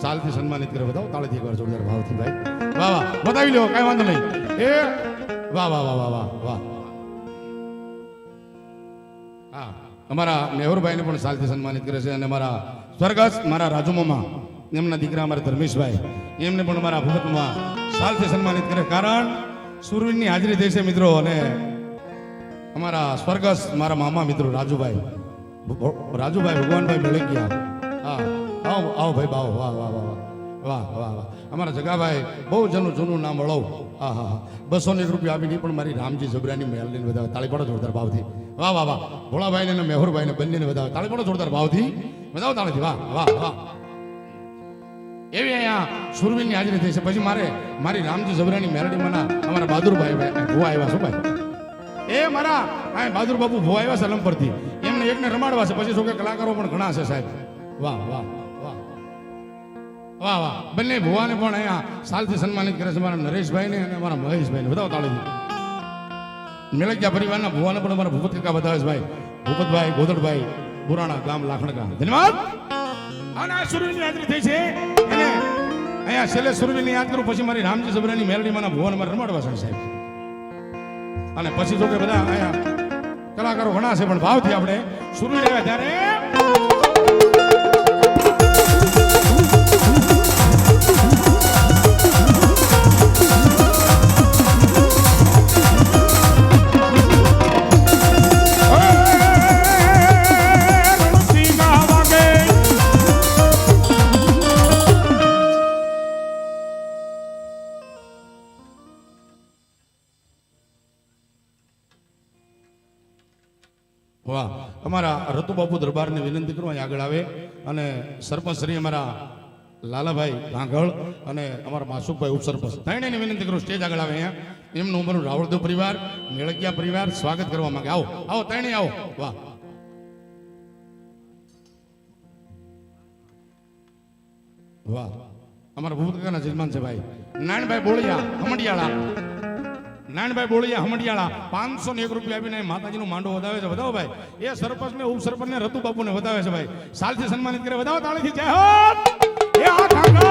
Speaker 1: સાલથી સન્માનિત કરે. બતાવો તાળીથી એકવાર જોરદાર ભાવથી ભાઈ. વાહ વાહ બતાવી લો કઈ વાંધો નહીં. એ વાહ વાહ વાહ વાહ વાહ વાહ. હા અમારા મેહુરભાઈ ને પણ સાલથી સન્માનિત કરે છે અને અમારા સ્વર્ગસ્થ મારા રાજુ મામા એમના દીકરા અમારા ધર્મેશભાઈ એમને પણ અમારા ભૂપતમાં સાલથી સન્માનિત કરે. કારણ સુરવીરની હાજરી થઈ છે મિત્રો. અને અમારા સ્વર્ગસ્થ મારા મામા મિત્રો રાજુભાઈ ભગવાનભાઈ મેળકિયા. હા આવો આવો ભાઈ બાવો. વાહ વાહ વાહ વાહ વાહ વાહ. અમારા જગાભાઈ બહુ જૂનું નામ વળો. હા હા હા 200 રૂપિયા આપીને પણ મારી રામજી જબરાની મેલડીને વધાવે. તાળી પડો જોરદાર ભાવથી. વાહ વાહ વાહ. ભોળાભાઈ ને મેહુરભાઈ ને બંનેને વધાવે. તાળી પડો જોરદાર ભાવથી. વધાવો તાળીથી. વાહ વાહ વાહ. એવી અહીંયા સુરવીરની હાજરી થઈ છે. પછી મારી રામજી જબરાની મેલડીમાંના અમારા બહાદુરભાઈ ભુવા આવ્યા શું ભાઈ. એ મારા બહાદુર બાપુ ભુવા આવ્યા છે લંપરથી. એમને એકને રમાડવા છે. પછી શું કે કલાકારો પણ ઘણા છે સાહેબ. વાહ વાહ વાહ વાહ વાહ. બંને ભુવાને પણ અહીંયા સાલથી સન્માનિત કરે છે. મારા નરેશભાઈ ને અને અમારા મહેશભાઈ ને બતાવો તાળીથી. મેળકિયા પરિવારના ભુવાને પણ અમારા ભૂપત કાકા બતાવે છે ભાઈ. ભૂપતભાઈ ગોદડભાઈ પુરાણા ગામ લાખણકા. ધન્યવાદ. અને આ સુરવીરની હાજરી થઈ છે એને અહીંયા છેલ્લે સુરવીરની યાદ કરું. પછી મારી રામજી જબરાની મેલડીમાંના ભુવાને મારે રમાડવા છે સાહેબ. અને પછી જો કે બધા અહીંયા કલાકારો ઘણા છે પણ ભાવથી આપણે સુરવીર આવ્યા ત્યારે વાહ. અમારા રતુબાપુ દરબારને વિનંતી કરવા આગળ આવે. અને સરપંચ શ્રી અમારા લાલાભાઈ ગાંગળ અને અમારા માસુકભાઈ ઉપસરપંચ ત્રણેયને વિનંતી કરું સ્ટેજ આગળ આવે. અહીંયા એમનું અમારું રાવળદેવ પરિવાર મેળકિયા પરિવાર સ્વાગત કરવા માંગે. આવો આવો ત્રણેય આવો. વાહ વાહ. અમારા ભૂપત કાકાના જજમાન છે ભાઈ નાનભાઈ બોળિયા હમડિયાળા. નાનભાઈ બોળિયા હમડિયાળા 501 રૂપિયા આપીને માતાજીનું માંડો વધાવે છે. વધાવો ભાઈ. એ સરપંચ ને ઉપસરપંચ ને રતુબાપુ ને વધાવે છે ભાઈ. સાલથી સન્માનિત કરે. વધાવો તાળીથી. જય હો. એ આ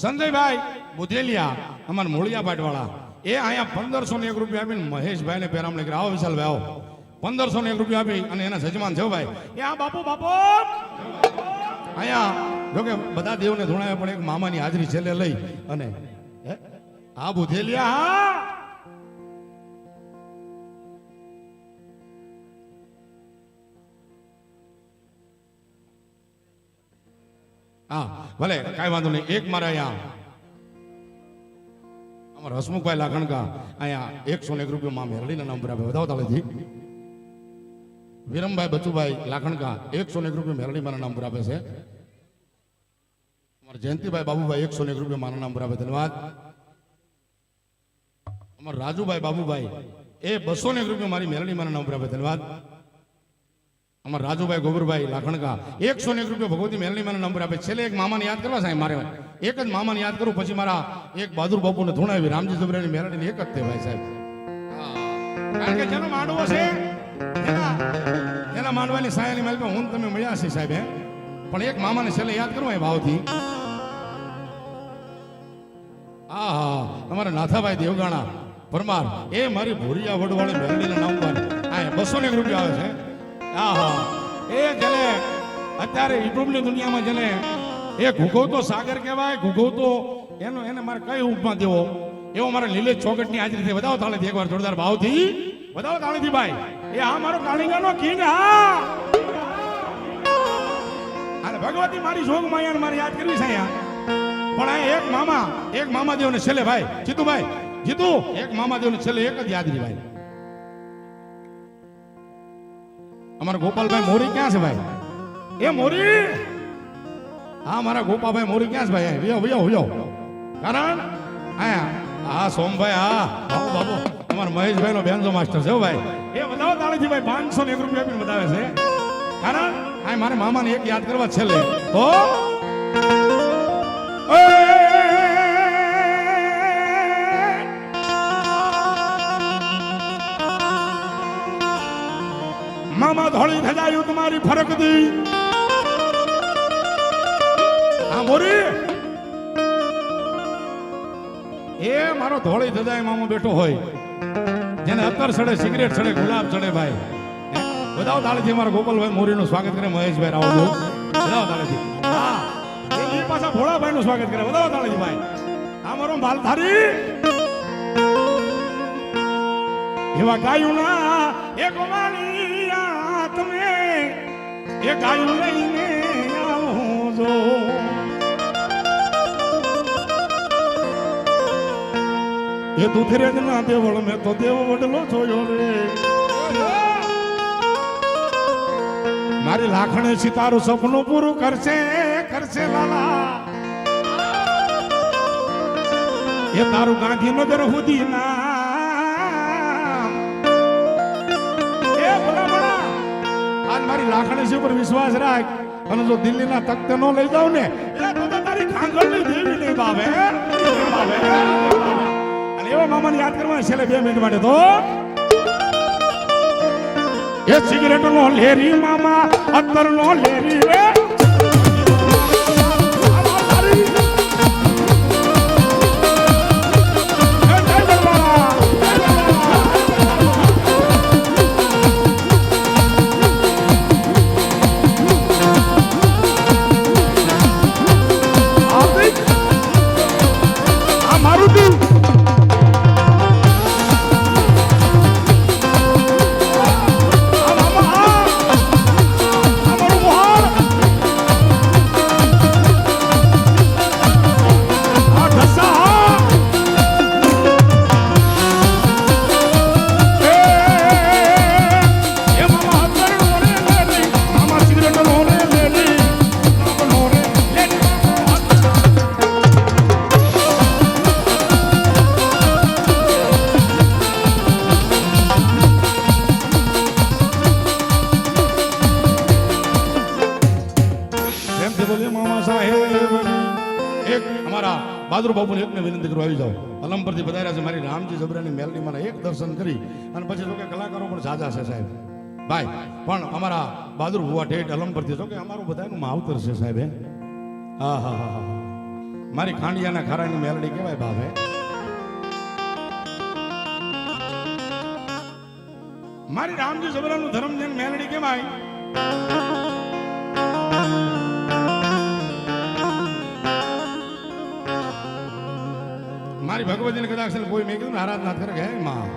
Speaker 1: સંજયભાઈ બુધેલિયા અમારા મોળિયા પાટવાળા એ અહીંયા 1501 રૂપિયા આપીને મહેશભાઈ ને પેરામણી કરે. આવો વિશાલભાઈ આવો. 1501 રૂપિયા આપી અને એના જજમાન છે ભાઈ. એ આ બાપુ બાપુ અહીંયા જોકે બધા દેવને ધોણાયા પણ એક મામાની હાજરી છેલ્લે લઈ અને આ બુધેલિયા હા ભલે કાંઈ વાંધો નહીં. એક મારા અહીંયા અમારા હસમુખભાઈ લાખણકા અહીંયા 101 રૂપિયા માં મેરડીના નામ પર આપે વધાવો તાળીથી. વિરમભાઈ બચુભાઈ લાખણકા 101 રૂપિયા મેરડી માના નામ પર આપે છે. અમારા જયંતિભાઈ બાબુભાઈ 101 રૂપિયા માના નામ પર આપે ધન્યવાદ. અમારા રાજુભાઈ બાબુભાઈ એ 201 રૂપિયા મારી મેરડી માના નામ પર આપે ધન્યવાદ. અમારા રાજુભાઈ ગોબરભાઈ લાખણકા 101 રૂપિયા ભગવતી મેરડી માના નામ પર આપે. છેલ્લે એક મામાને યાદ કરવા સાહેબ મારે એક જ મામાને યાદ કરું પછી મારા એક બહાદુર બાપુને ધૂણાવી રામજી જબરાની મેરડીની એક જ તે ભાઈ સાહેબ. કારણ કે જેનો માંડવો છે એના માંડવાની સાયાની માલ પર હું તમે મળ્યા છે સાહેબ. પણ એક મામાને છેલ્લે યાદ કરવા એ ભાવથી અમારા નાથાભાઈ દેવગાણા પરમાર એ મારી ભોરિયા વડવાળી મેરડીના નામ પર આ 201 રૂપિયા આવે છે. એ જેને અત્યારે યુટ્યુબની દુનિયામાં જેને એ ઘૂઘવતો સાગર કહેવાય, ઘૂઘવતો એને મારે કઈ ઉપમા દેવો એવો મારા લીલેશ ચોકટની હાજરીથી વધાવો તાળીથી એકવાર જોરદાર ભાવથી વધાવો તાળીથી ભાઈ. એ આ મારો કાળીંગાનો કિંગ. અને ભગવતી મારી જોગ માયાને મારે યાદ કરવી છે અહીંયા. પણ આ એક મામા દેવને છેલ્લે ભાઈ જીતુ એક મામા દેવને છેલ્લે એક જ યાદ રહી ભાઈ. અમારા ગોપાલભાઈ મોરી ક્યાં છે ભાઈ? એ મોરી મારા ગોપાભાઈ મોરી ક્યાં છે ભાઈ? વિયો કારણ હા સોમભાઈ બાબુ અમારા મહેશભાઈ નો બેન્જો માસ્ટર છે ભાઈ. એ બતાવો તાળીથી ભાઈ 501 રૂપિયા આપીને બતાવે છે. કારણ મારે મામાને એક યાદ કરવા છેલ્લે તો મામા ધોળી થજાયું તમારી ફરક દી. મોરી એ મારો ધોળી થજાય મામો બેઠો હોય જેને અત્તર ચડે, સિગરેટ ચડે, ગુલાબ ચડે ભાઈ. બધાઓ તાળીથી મારા ગોપાલભાઈ મોરીનું સ્વાગત કરે. મહેશભાઈ રાવલ બધાઓ તાળીથી. એ પાછા ભોળાભાઈ નું સ્વાગત કરે. બધાઓ તાળીથી ભાઈ. આ મારો માલધારી એવા ગાયું ના એક વાળિયા તમે એ ગાયું લઈને આવજો. એ દુધરે જ ના દેવળ મેં તો દેવ વડલો જોયો રે. મારી લાખણે છે તારું સપનું પૂરું કરશે લાલા. એ તારું ગાંધીનગર સુધી ના આજ મારી લાખણે છે ઉપર વિશ્વાસ રાખ. અને જો દિલ્હીના તખ્તે નો લઈ જાવ ને તો તારી ખાંગળની દેવી નહીં બાવે. અને એવા મામાને યાદ કરવા છેલ્લે 2 મિનિટ માટે તો એ સિગરેટ નો લેરી મામા અત્તર નો લેરી રે. બહાદુર બાપુને એકને વિનંતી કરવા આવી જાઓ. અલમ પરથી પધાર્યા છે મારી રામજી જબરાની મેલડી મારા એક દર્શન કરી અને પછી જો કે કલાકારો પણ સાજા છે સાહેબ ભાઈ. પણ અમારા બહાદુર ભુવા ઠેઠ અલમ પરથી જો કે અમારું બધાનું માવતર છે સાહેબ. હા મારી ખાંડિયાના ખારાની મેલડી કહેવાય બાપે. મારી રામજી જબરાનું ધર્મજન મેલડી કહેવાય. મારી ભગવતીને કદાચ કોઈ મેં કીધું આરાધના કરે કે માં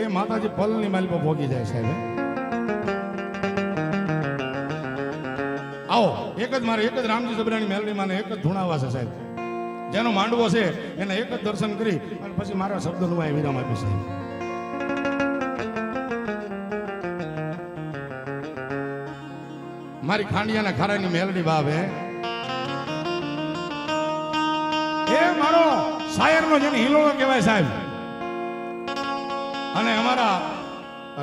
Speaker 1: એ માતાજી પલની માલ પર ભોગી જાય સાહેબ. આવો એક જ મારે એક જ રામજી જબરાની મેલડીમાં એક જ ધૂણાવા છે સાહેબ. જેનો માંડવો છે એને એક જ દર્શન કરી અને પછી મારા શબ્દનું આ વિરામ આપ્યું સાહેબ. મારી ખાંડિયાના ખારાની મેલડી બાપ એ મારો શાયરનો જેને હિલોળો કહેવાય સાહેબ. અને અમારા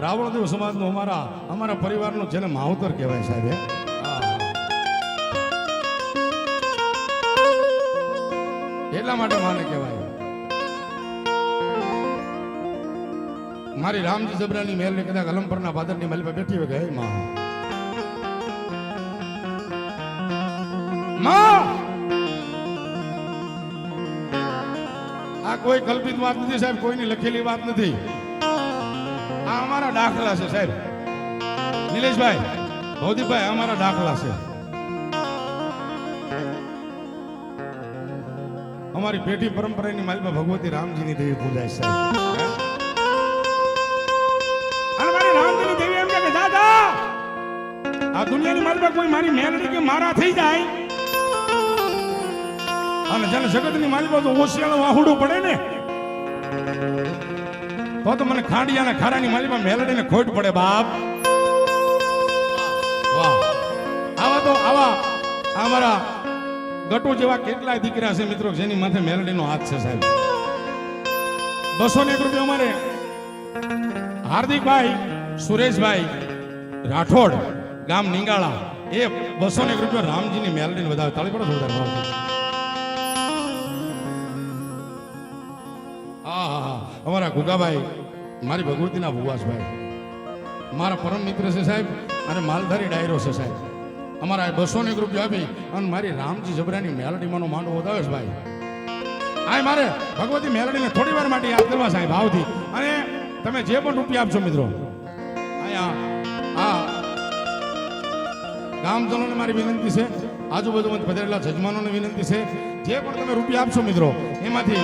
Speaker 1: રાવણદેવ સમાજનો અમારા પરિવારનો જેને માવતર કહેવાય સાહેબ. એટલા માટે માને કહેવાય. મારી રામજી જબરાની મેલડી કદાચ અલમપરના ભાદરની માલી પર બેઠી હોય કે માં આ કોઈ કલ્પિત વાત નથી સાહેબ, કોઈની લખેલી વાત નથી. આ અમારા દાખલા છે સાહેબ. નિલેશભાઈ, ભૌદીપભાઈ, અમારા દાખલા છે. અમારી પેઢી પરંપરાની માલમાં ભગવતી રામજીની દેવી પૂજાય સાહેબ. અને મારી રામજીની દેવી એમ કે દાદા આ દુનિયાની માલમાં કોઈ મારી મેલડી કે મારા થઈ જાય અને જેને જગતની માલમાં તો ઓશિયાળું વાહુડું પડે ને તો મને ખાંડિયાના ખારાની માલમાં મેલડીને ખોટ પડે બાપ. વાહ, આવા અમારા ગટુ જેવા કેટલાય દીકરા છે મિત્રો જેની માથે મેલડીનો હાથ છે સાહેબ. 201 રૂપિયા અમારે હાર્દિકભાઈ સુરેશભાઈ રાઠોડ ગામ નિંગાળા એ 201 રૂપિયા રામજીની મેલડીને વધારે તાળી પડો જોરદાર ભાવથી. અમારા ગુગાભાઈ મારી ભગવતીના ભુવાસભાઈ મારા પરમ મિત્ર છે સાહેબ અને માલધારી ડાયરો છે સાહેબ. અમારા 201 રૂપિયા આપી અને મારી રામજી જબરાની મેલડીમાંનો માંડવો વધાવે છે ભાઈ. આ મારે ભગવતી મેલડીને થોડી વાર માટે યાદ કરવા સાહેબ ભાવથી. અને તમે જે પણ રૂપિયા આપશો મિત્રો અહીંયા ગામજનોને મારી વિનંતી છે, આજુબાજુમાં પધારેલા જજમાનોને વિનંતી છે, જે પણ તમે રૂપિયા આપશો મિત્રો એમાંથી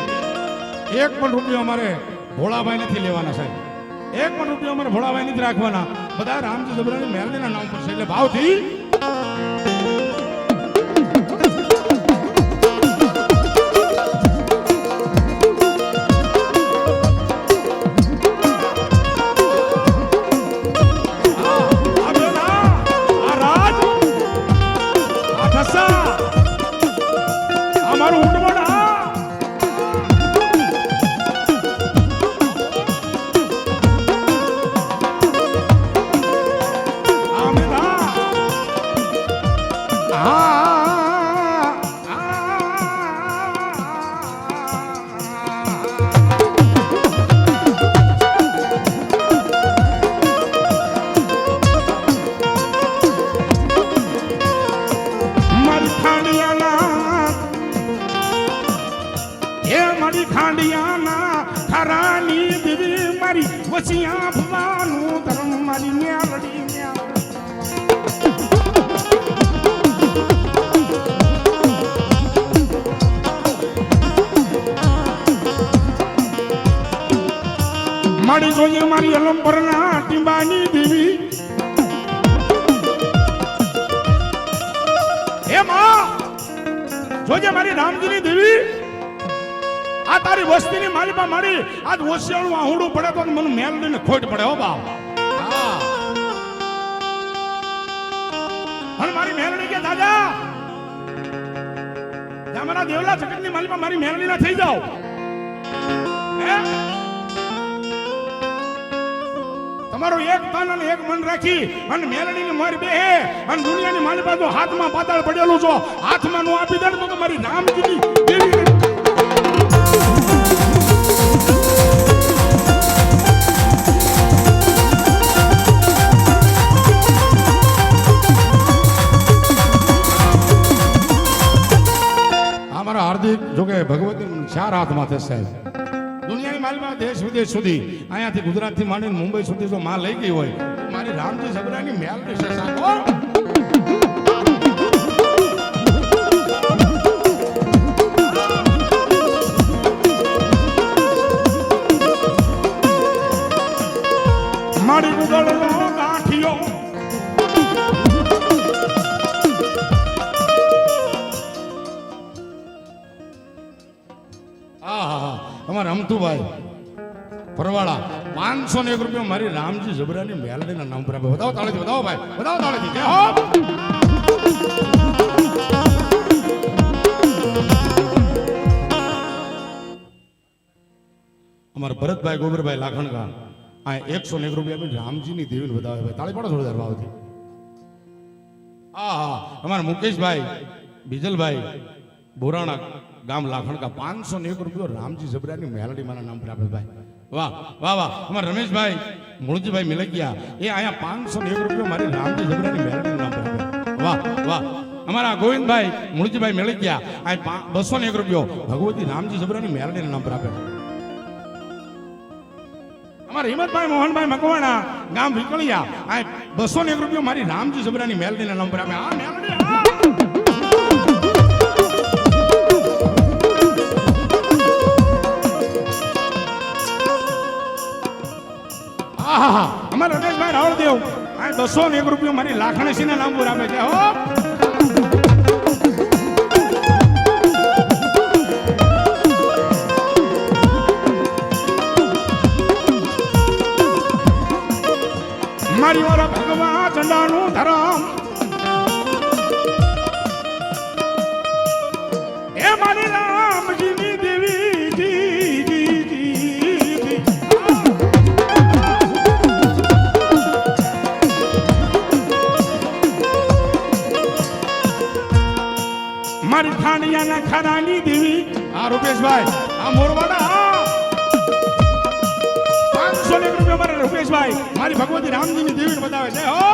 Speaker 1: એક પણ રૂપિયો અમારે ભોળાભાઈ નથી લેવાના સાહેબ. એક પણ રૂપિયો અમારે ભોળાભાઈ નથી રાખવાના. બધા રામજી જબરાની મેલડીના નામ પર છે એટલે ભાવથી ખાંડિયાના ખરાની દેવી મારી વસિયા ભવાનું ધર્મ મારી મેલડી મારી જોઈએ મારી અલંપરના ટીંબાની દેવી હે માં જોજે મારી રામજીની દેવી આ તારી વસ્તીની માલિપા મારી આજ ઓશિયાળું આહુડું પડે તો મને મેલડીને ખોટ પડે હો બાપ. અને મારી મેલડી કે દાદા જ્યાં મારા દેવલા જગતની માલિપા મારી મેલડીના થઈ જાઓ. તમારો એક તન અને એક મન રાખી અને મેલડીને મારી બે અને દુનિયાની માલિપા તો હાથમાં પાતાળ પડેલું છો હાથમાં નું આપી દે તો મારી રામજીની દેવી હાર્દિક જોકે ભગવતી 4 હાથમાં છે સાહેબ. દુનિયાની માલમાં દેશ વિદેશ સુધી અહીંયાથી ગુજરાતથી માંડીને મુંબઈ સુધી જો માં લઈ ગઈ હોય મારી રામજી જબરાની મેલડી છે સાહેબ. મારી ગુગળનો ગાંઠિયો મધુભાઈ પરવાળા 501 રૂપિયા મારી રામજી જબરાની મેલડીના નામ પર આપે. બતાવો તાળીથી, બતાવો ભાઈ, બતાવો તાળીથી. જય હો. અમારા ભરતભાઈ ગોબરભાઈ લાખણકા આ 101 રૂપિયા આપી રામજીની દેવીને બતાવે ભાઈ. તાળી પાડો થોડી ભાવથી. હા, અમારા મુકેશભાઈ બીજલભાઈ બોરાણા ગામ લાખણકા 501 રૂપિયો રામજી જબરાની મેલડી માના નામ પર આપે ભાઈ. વાહ વાહ વાહ. અમારા રમેશભાઈ મુળજીભાઈ મિલકિયા એ અહીંયા 501 રૂપિયો મારી રામજી જબરાની મેલડીનું નામ પર આપે. વાહ વાહ. અમારા ગોવિંદભાઈ મુળજીભાઈ મિલકિયા આ 201 રૂપિયો ભગવતી રામજી જબરાની મેલડીના નામ પર આપે. અમારા હિંમતભાઈ મોહનભાઈ મકવાણા ગામ વિકળિયા આ 201 રૂપિયો મારી રામજી જબરાની મેલડીના નામ પર આપે. આ મેલડી અમારા રમેશભાઈ રાવળદેવ આ 201 રૂપિયો મારી લાખણસીના નામ પર આપે છે. હો મારી વાળા ભગવા ચંડાનું ધરમ એ મારી રામજીની દેવી મારી ઠાણિયાના ખાનાની દેવી. આ રૂપેશભાઈ આ મોરવાડા 501 રૂપિયા મારા રૂપેશભાઈ મારી ભગવતી રામજીની દેવીને બતાવે છે. હો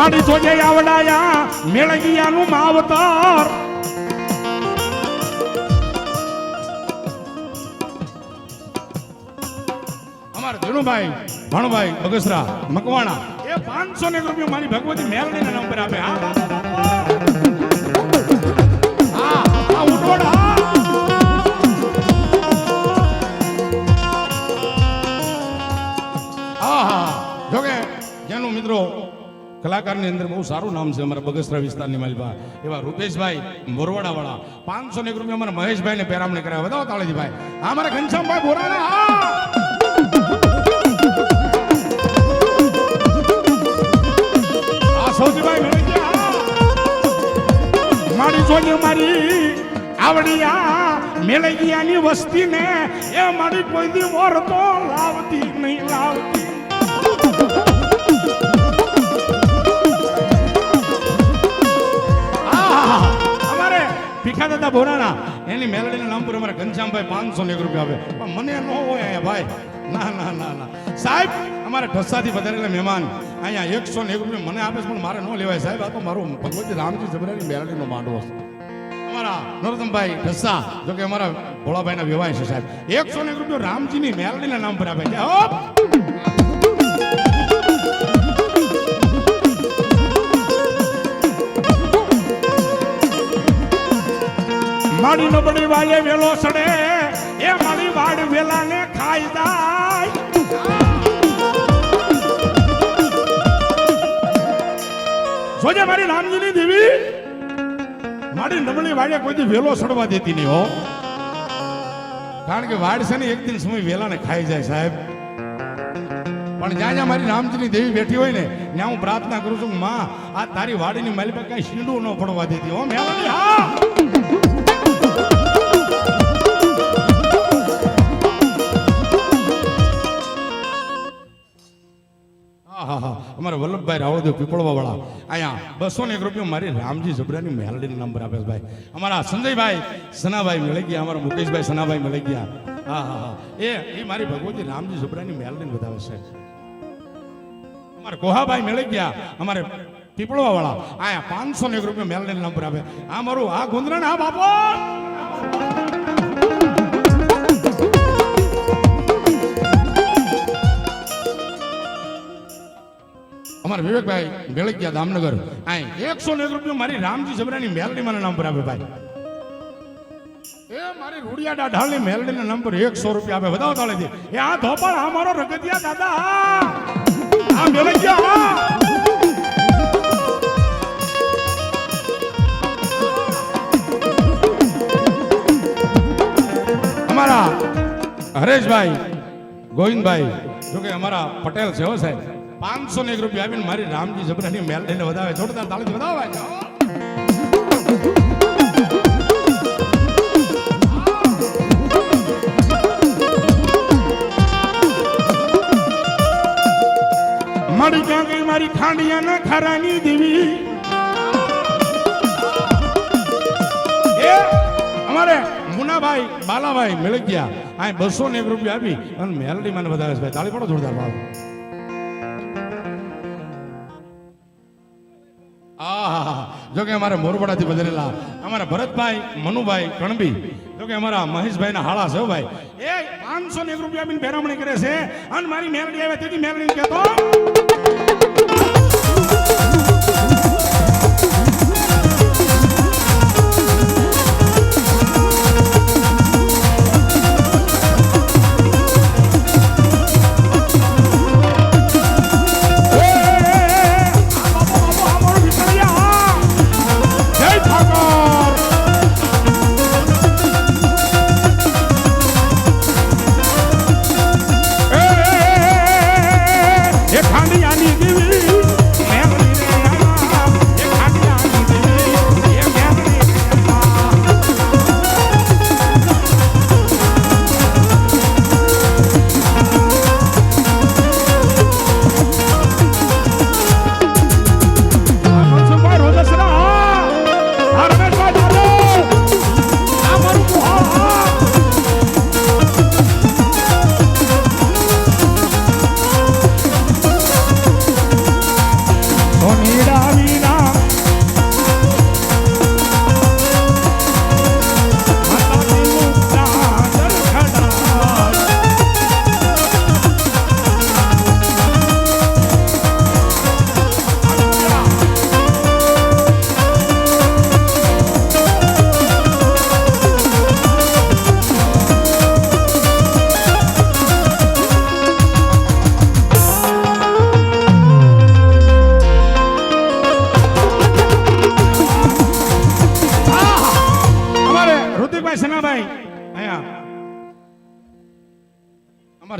Speaker 1: મારી જોજે આવડાયા મેળગિયાનું માવતર અમારા ધીરુભાઈ ભણભાઈ બગસરા મકવાણા એ 501 રૂપિયા મારી ભગવતી મેલડીના નામ પર આપે. હા ઉઠોડા. જોકે જેનું મિત્રો કલાકારની અંદર બહુ સારું નામ છે અમારા બગસરા વિસ્તારની માલિકા એવા રૂપેશભાઈ મોરવાડા વાળા 501 રૂપિયા અમારા મહેશભાઈ ને પેરામણી કરાવ્યા. બતાવો તાળીથી ભાઈ. અમારા ઘનશ્યામભાઈ બોરાણા સૌજીભાઈ મળી ગયા મારી જોજે મારી આવડિયા મેળગિયાની વસ્તી ને એ મારી કોઈ દી મોર તો લાવતી નહીં લાવતી. અમારે ભીખા દાદા બોરાણા એની મેલડીના નામ પર અમારા ઘનશ્યામભાઈ 501 રૂપિયા આપે. પણ મને ન હોય ભાઈ. ના ના ના ના સાહેબ અમારા ઢસાથી વધારેલા મહેમાન અહીંયા 101 રૂપિયા મને આપે પણ મારે ન લેવાય સાહેબ. આ તો મારું ભગવતી રામજી જબરાની મેલડીનો માંડવો છે. અમારા નરોત્તમભાઈ ઢસા જો કે અમારા ભોળાભાઈના વિવાહ છે સાહેબ 101 રૂપિયા રામજીની મેલડીના નામ પર આપે છે. મારી નબળી વાયે વેલો સડે એ મારી વાડ વેલાને ખાઈ જાય. જોજે મારી રામજીની દેવી મારી નબળી વાડે કોઈ વેલો સડવા દેતી નહીં હો. કારણ કે વાડ છે ને એક દિન સમય વેલાને ખાઈ જાય સાહેબ. પણ જ્યાં જ્યાં મારી રામજીની દેવી બેઠી હોય ને ત્યાં હું પ્રાર્થના કરું છું માં આ તારી વાડીની માલિકા કઈ શીંડું ન પડવા દેતી હો મેળવી. હા અમારા વલ્લભભાઈ રાવળદેવ પીપળવા વાળા અહીંયા 201 રૂપિયા મારી રામજી જબરાની મેલડીના નામ પર આપે ભાઈ. અમારા સંજયભાઈ સનાભાઈ મળી ગયા અમારા મુકેશભાઈ સનાભાઈ મળી ગયા. હા એ મારી ભગવતી રામજી જબરાની મેલડીને બતાવે છે. અમારા કોહાભાઈ મળી ગયા અમારે પીપળવા વાળા અહીંયા 501 રૂપિયા મેલડીના નામ પર આપે. આ મારું આ ગુંદરણ હા બાપો. અમારા વિવેકભાઈ બેળકિયા દામનગર અહીં 101 રૂપિયા મારી રામજી જબરાની મેલડી માના નામ પર આપે ભાઈ. એ મારી રૂડિયા ઢાળની મેલડીના નામ પર 100 રૂપિયા આપે. બતાવો તાળીથી. એ આ ધોપાળ આ મારો રગતિયા દાદા આ બેળકિયા અમારા હરેશભાઈ ગોવિંદભાઈ જો કે અમારા પટેલ છે હો સાહેબ 501 રૂપિયા આપીને મારી રામજી જબરાની મેલડીને વધાવે જોરદાર તાળીથી વધાવે મારી ક્યાં ગઈ મારી ખાંડિયાના ખારાની દેવી એ અમારે મુનાભાઈ બાલાભાઈ મેળવી ગયા આ 201 રૂપિયા આપી અને મેલડી મને વધારે છે તાળી પડો જોરદાર ભાવ જો કે અમારે મોરબડાથી બદલેલા અમારા ભરતભાઈ મનુભાઈ કણબી જો કે અમારા મહેશભાઈના હાળા છે ભાઈ એ 501 રૂપિયા આપીને પેરામણી કરે છે અને મારી મેલડી આવે તેથી મેલડી કહેતો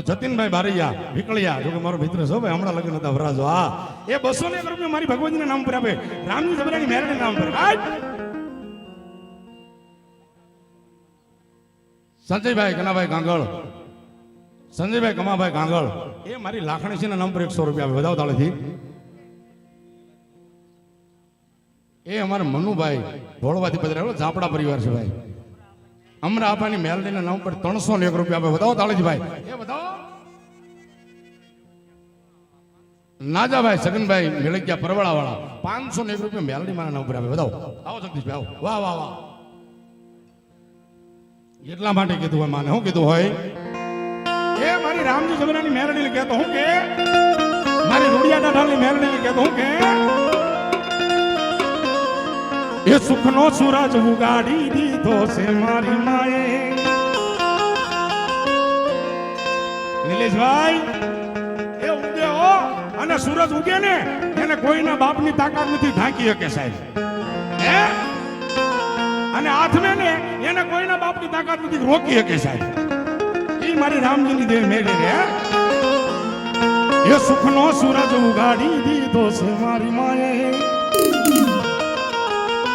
Speaker 1: જતીનભાઈ બારૈયા વિકળિયા જો કે મારો મિત્ર છો ભાઈ હમણાં લગ્ન હતા વરાજો હા એ 201 રૂપિયા મારી ભગવતીના નામ પર આપે રામજી જબરાની મેરડીના નામ પર સંજયભાઈ કનાભાઈ ગાંગળ સંજયભાઈ કમાભાઈ ગાંગળ એ મારી લાખણીસીના નામ પર 100 રૂપિયા આપે વધાવ તાળેથી એ અમારા મનુભાઈ ભોળવાથી પધરાયો ઝાપડા પરિવાર છે ભાઈ અમરા આપાની મેલડીના નામ પર 301 રૂપિયા આપે વધાવો તાળીથી ભાઈ એ વધાવો નાજાભાઈ સગનભાઈ મેળગ્યા પરવાળા વાળા 501 રૂપિયા મેલડી મારા નામ પર આપે વધાવો આવો જગદીશભાઈ આવો વાહ વાહ વાહ એટલા માટે કીધું હોય માને શું કીધું હોય એ મારી રામજી જબરાની મેલડીને કહેતો હું કે મારી રૂડિયા ડાઢાની મેલડીને કહેતો હું કે એ સુખનો સૂરજ ઉગાડી દીધો છે મારી માએ નિલેશભાઈ એ ઉગે હો અને સૂરજ ઉગે ને એને કોઈના બાપની તાકાત નથી ઢાંકી શકે સાહેબ હે અને હાથમે ને એને કોઈના બાપની તાકાત નથી રોકી શકે સાહેબ એ મારી રામજીની દેવ મેળે રે એ સુખનો સૂરજ ઉગાડી દીધો છે મારી માએ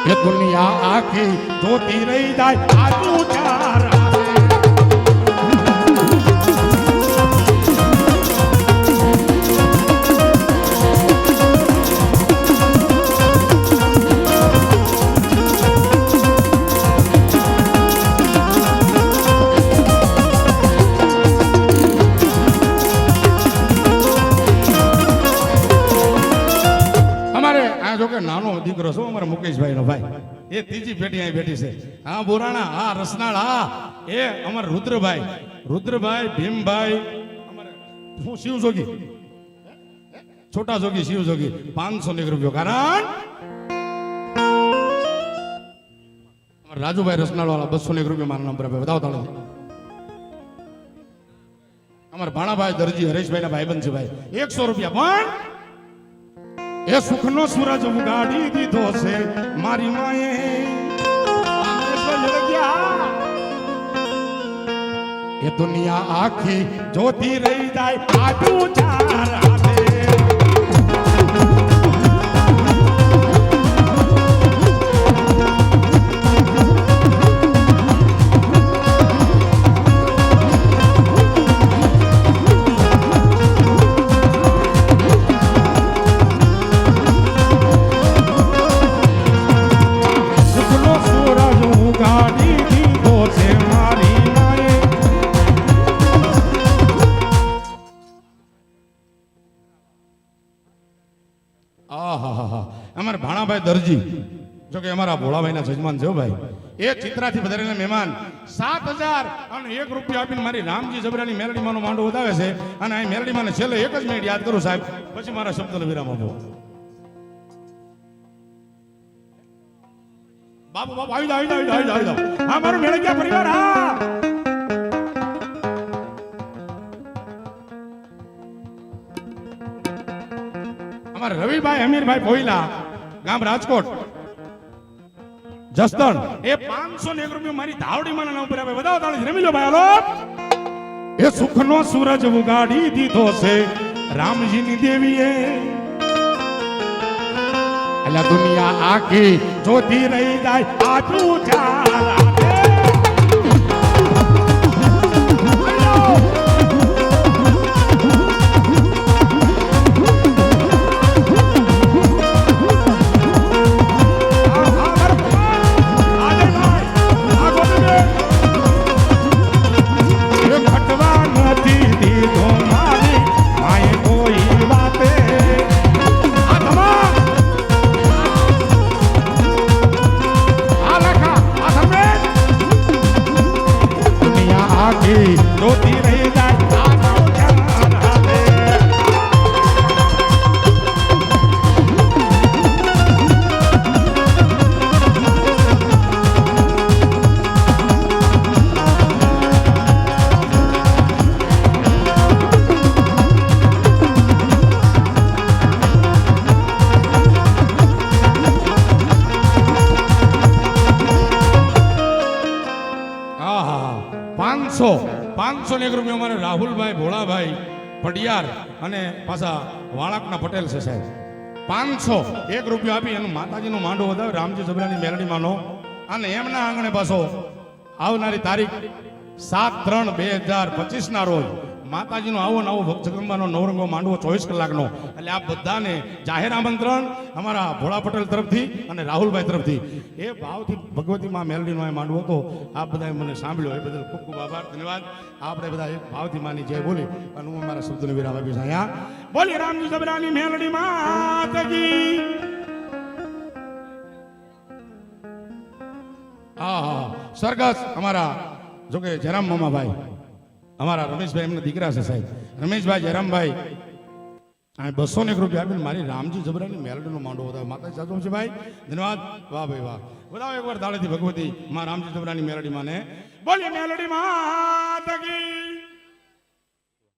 Speaker 1: ये दुनिया आखी धोती रही जाए आजू चार નાનો દીકરો છો અમારા મુકેશભાઈ નો ભાઈ એ ત્રીજી પેઢી અહીં બેઠી છે હા બોરાણા હા રસનાળ હા એ અમારા રુદ્રભાઈ ભીમભાઈ અમારે શિવ જોગી છોટા જોગી શિવ જોગી 501 રૂપિયો કારણ રાજુભાઈ રસનાળ વાળા 201 રૂપિયા મારા નામ પર બતાવો તાળે અમારા ભાણાભાઈ દરજી હરેશભાઈ ના ભાઈબંધ છે ભાઈ 100 રૂપિયા પણ એ સુખનો સૂરજ ઉગાડી દીધો છે મારી માએ એ દુનિયા આખી જોતી રહી જાય આજુ ચાર હાથે. સુખનો સૂરજ ઉગાડી દીધો છે મારી માએ. આહાહા. અમારા ભાણાભાઈ દરજી જો કે અમારા ભોળાભાઈના જજમાન છે હો ભાઈ. એ ચિત્રાથી વધારેના મહેમાન 7,001 રૂપિયા આપીને મારી રામજી જબરાની મેલડીમાંનો માંડો વધાવે છે. અને આ મેલડીમાંને છેલ્લે એક જ મિનિટ યાદ કરું સાહેબ, પછી મારા શબ્દનો વિરામ આપો. બાબુ બાબુ આવી જાઓ, આવી જાઓ, આવી જાઓ, આવી જાઓ. હા મારું મેળગ્યા પરિવાર. હા અમારા રવિભાઈ અમીરભાઈ ભોઈલા, ગામ રાજકોટ, જસદણ, એ 501 રૂપિયા મારી ધાવડીમાં નામ ઉપર આપે. બધાઓ તાળી રમી લો ભાઈ. હાલો. એ સુખનો સૂરજ ઉગાડી દીધો છે રામજીની દેવીએ. અલા દુનિયા આખી જોતી રહી જાય આજુ ચાર હાથે. જોતી રહી જાય આજુ ચાર હાથે. આહા 501 રૂપિયા અમારે રાહુલભાઈ ભોળાભાઈ પડિયાર અને પાછા વાળકના પટેલ છે સાહેબ. 501 રૂપિયા આપી એનું માતાજીનો માંડો વધાવે રામજી જબરાની મેલડીમાંનો. અને એમના આંગણે પાછો આવનારી તારીખ 7/3/2025 ના રોજ માતાજીનો આવો નવો ભક્ત જગદંબાનો નવરંગો માંડવો 24 કલાકનો. એટલે આ બધાને જાહેર આમંત્રણ અમારા ભોળા પટેલ તરફથી અને રાહુલભાઈ તરફથી. એ ભાવથી ભગવતી માં મેલડીનો આ માંડવો હતો. આ બધાએ મને સાંભળ્યો એ બદલ ખૂબ ખૂબ આભાર, ધન્યવાદ. આપણે બધા એક ભાવથી માની જય બોલી અને હું મારા શબ્દનો વિરામ આપીશ. અહીંયા બોલી રામજી જબરાની મેલડી માતજી. હા સરગસ અમારા જોકે જયરામ મામાભાઈ, અમારા રમેશભાઈ એમના દીકરા છે સાહેબ, રમેશભાઈ જયરામભાઈ, આ 201 રૂપિયા આપીને મારી રામજી જબરાની મેલડીનો માંડવો વધાવે. માતાજી સાચું છે ભાઈ, ધન્યવાદ. વાહ ભાઈ વાહ. બધાઓ એકવાર તાળીથી ભગવતી માં રામજી જબરાની મેલડી માને બોલીએ મેલડી માતા કી.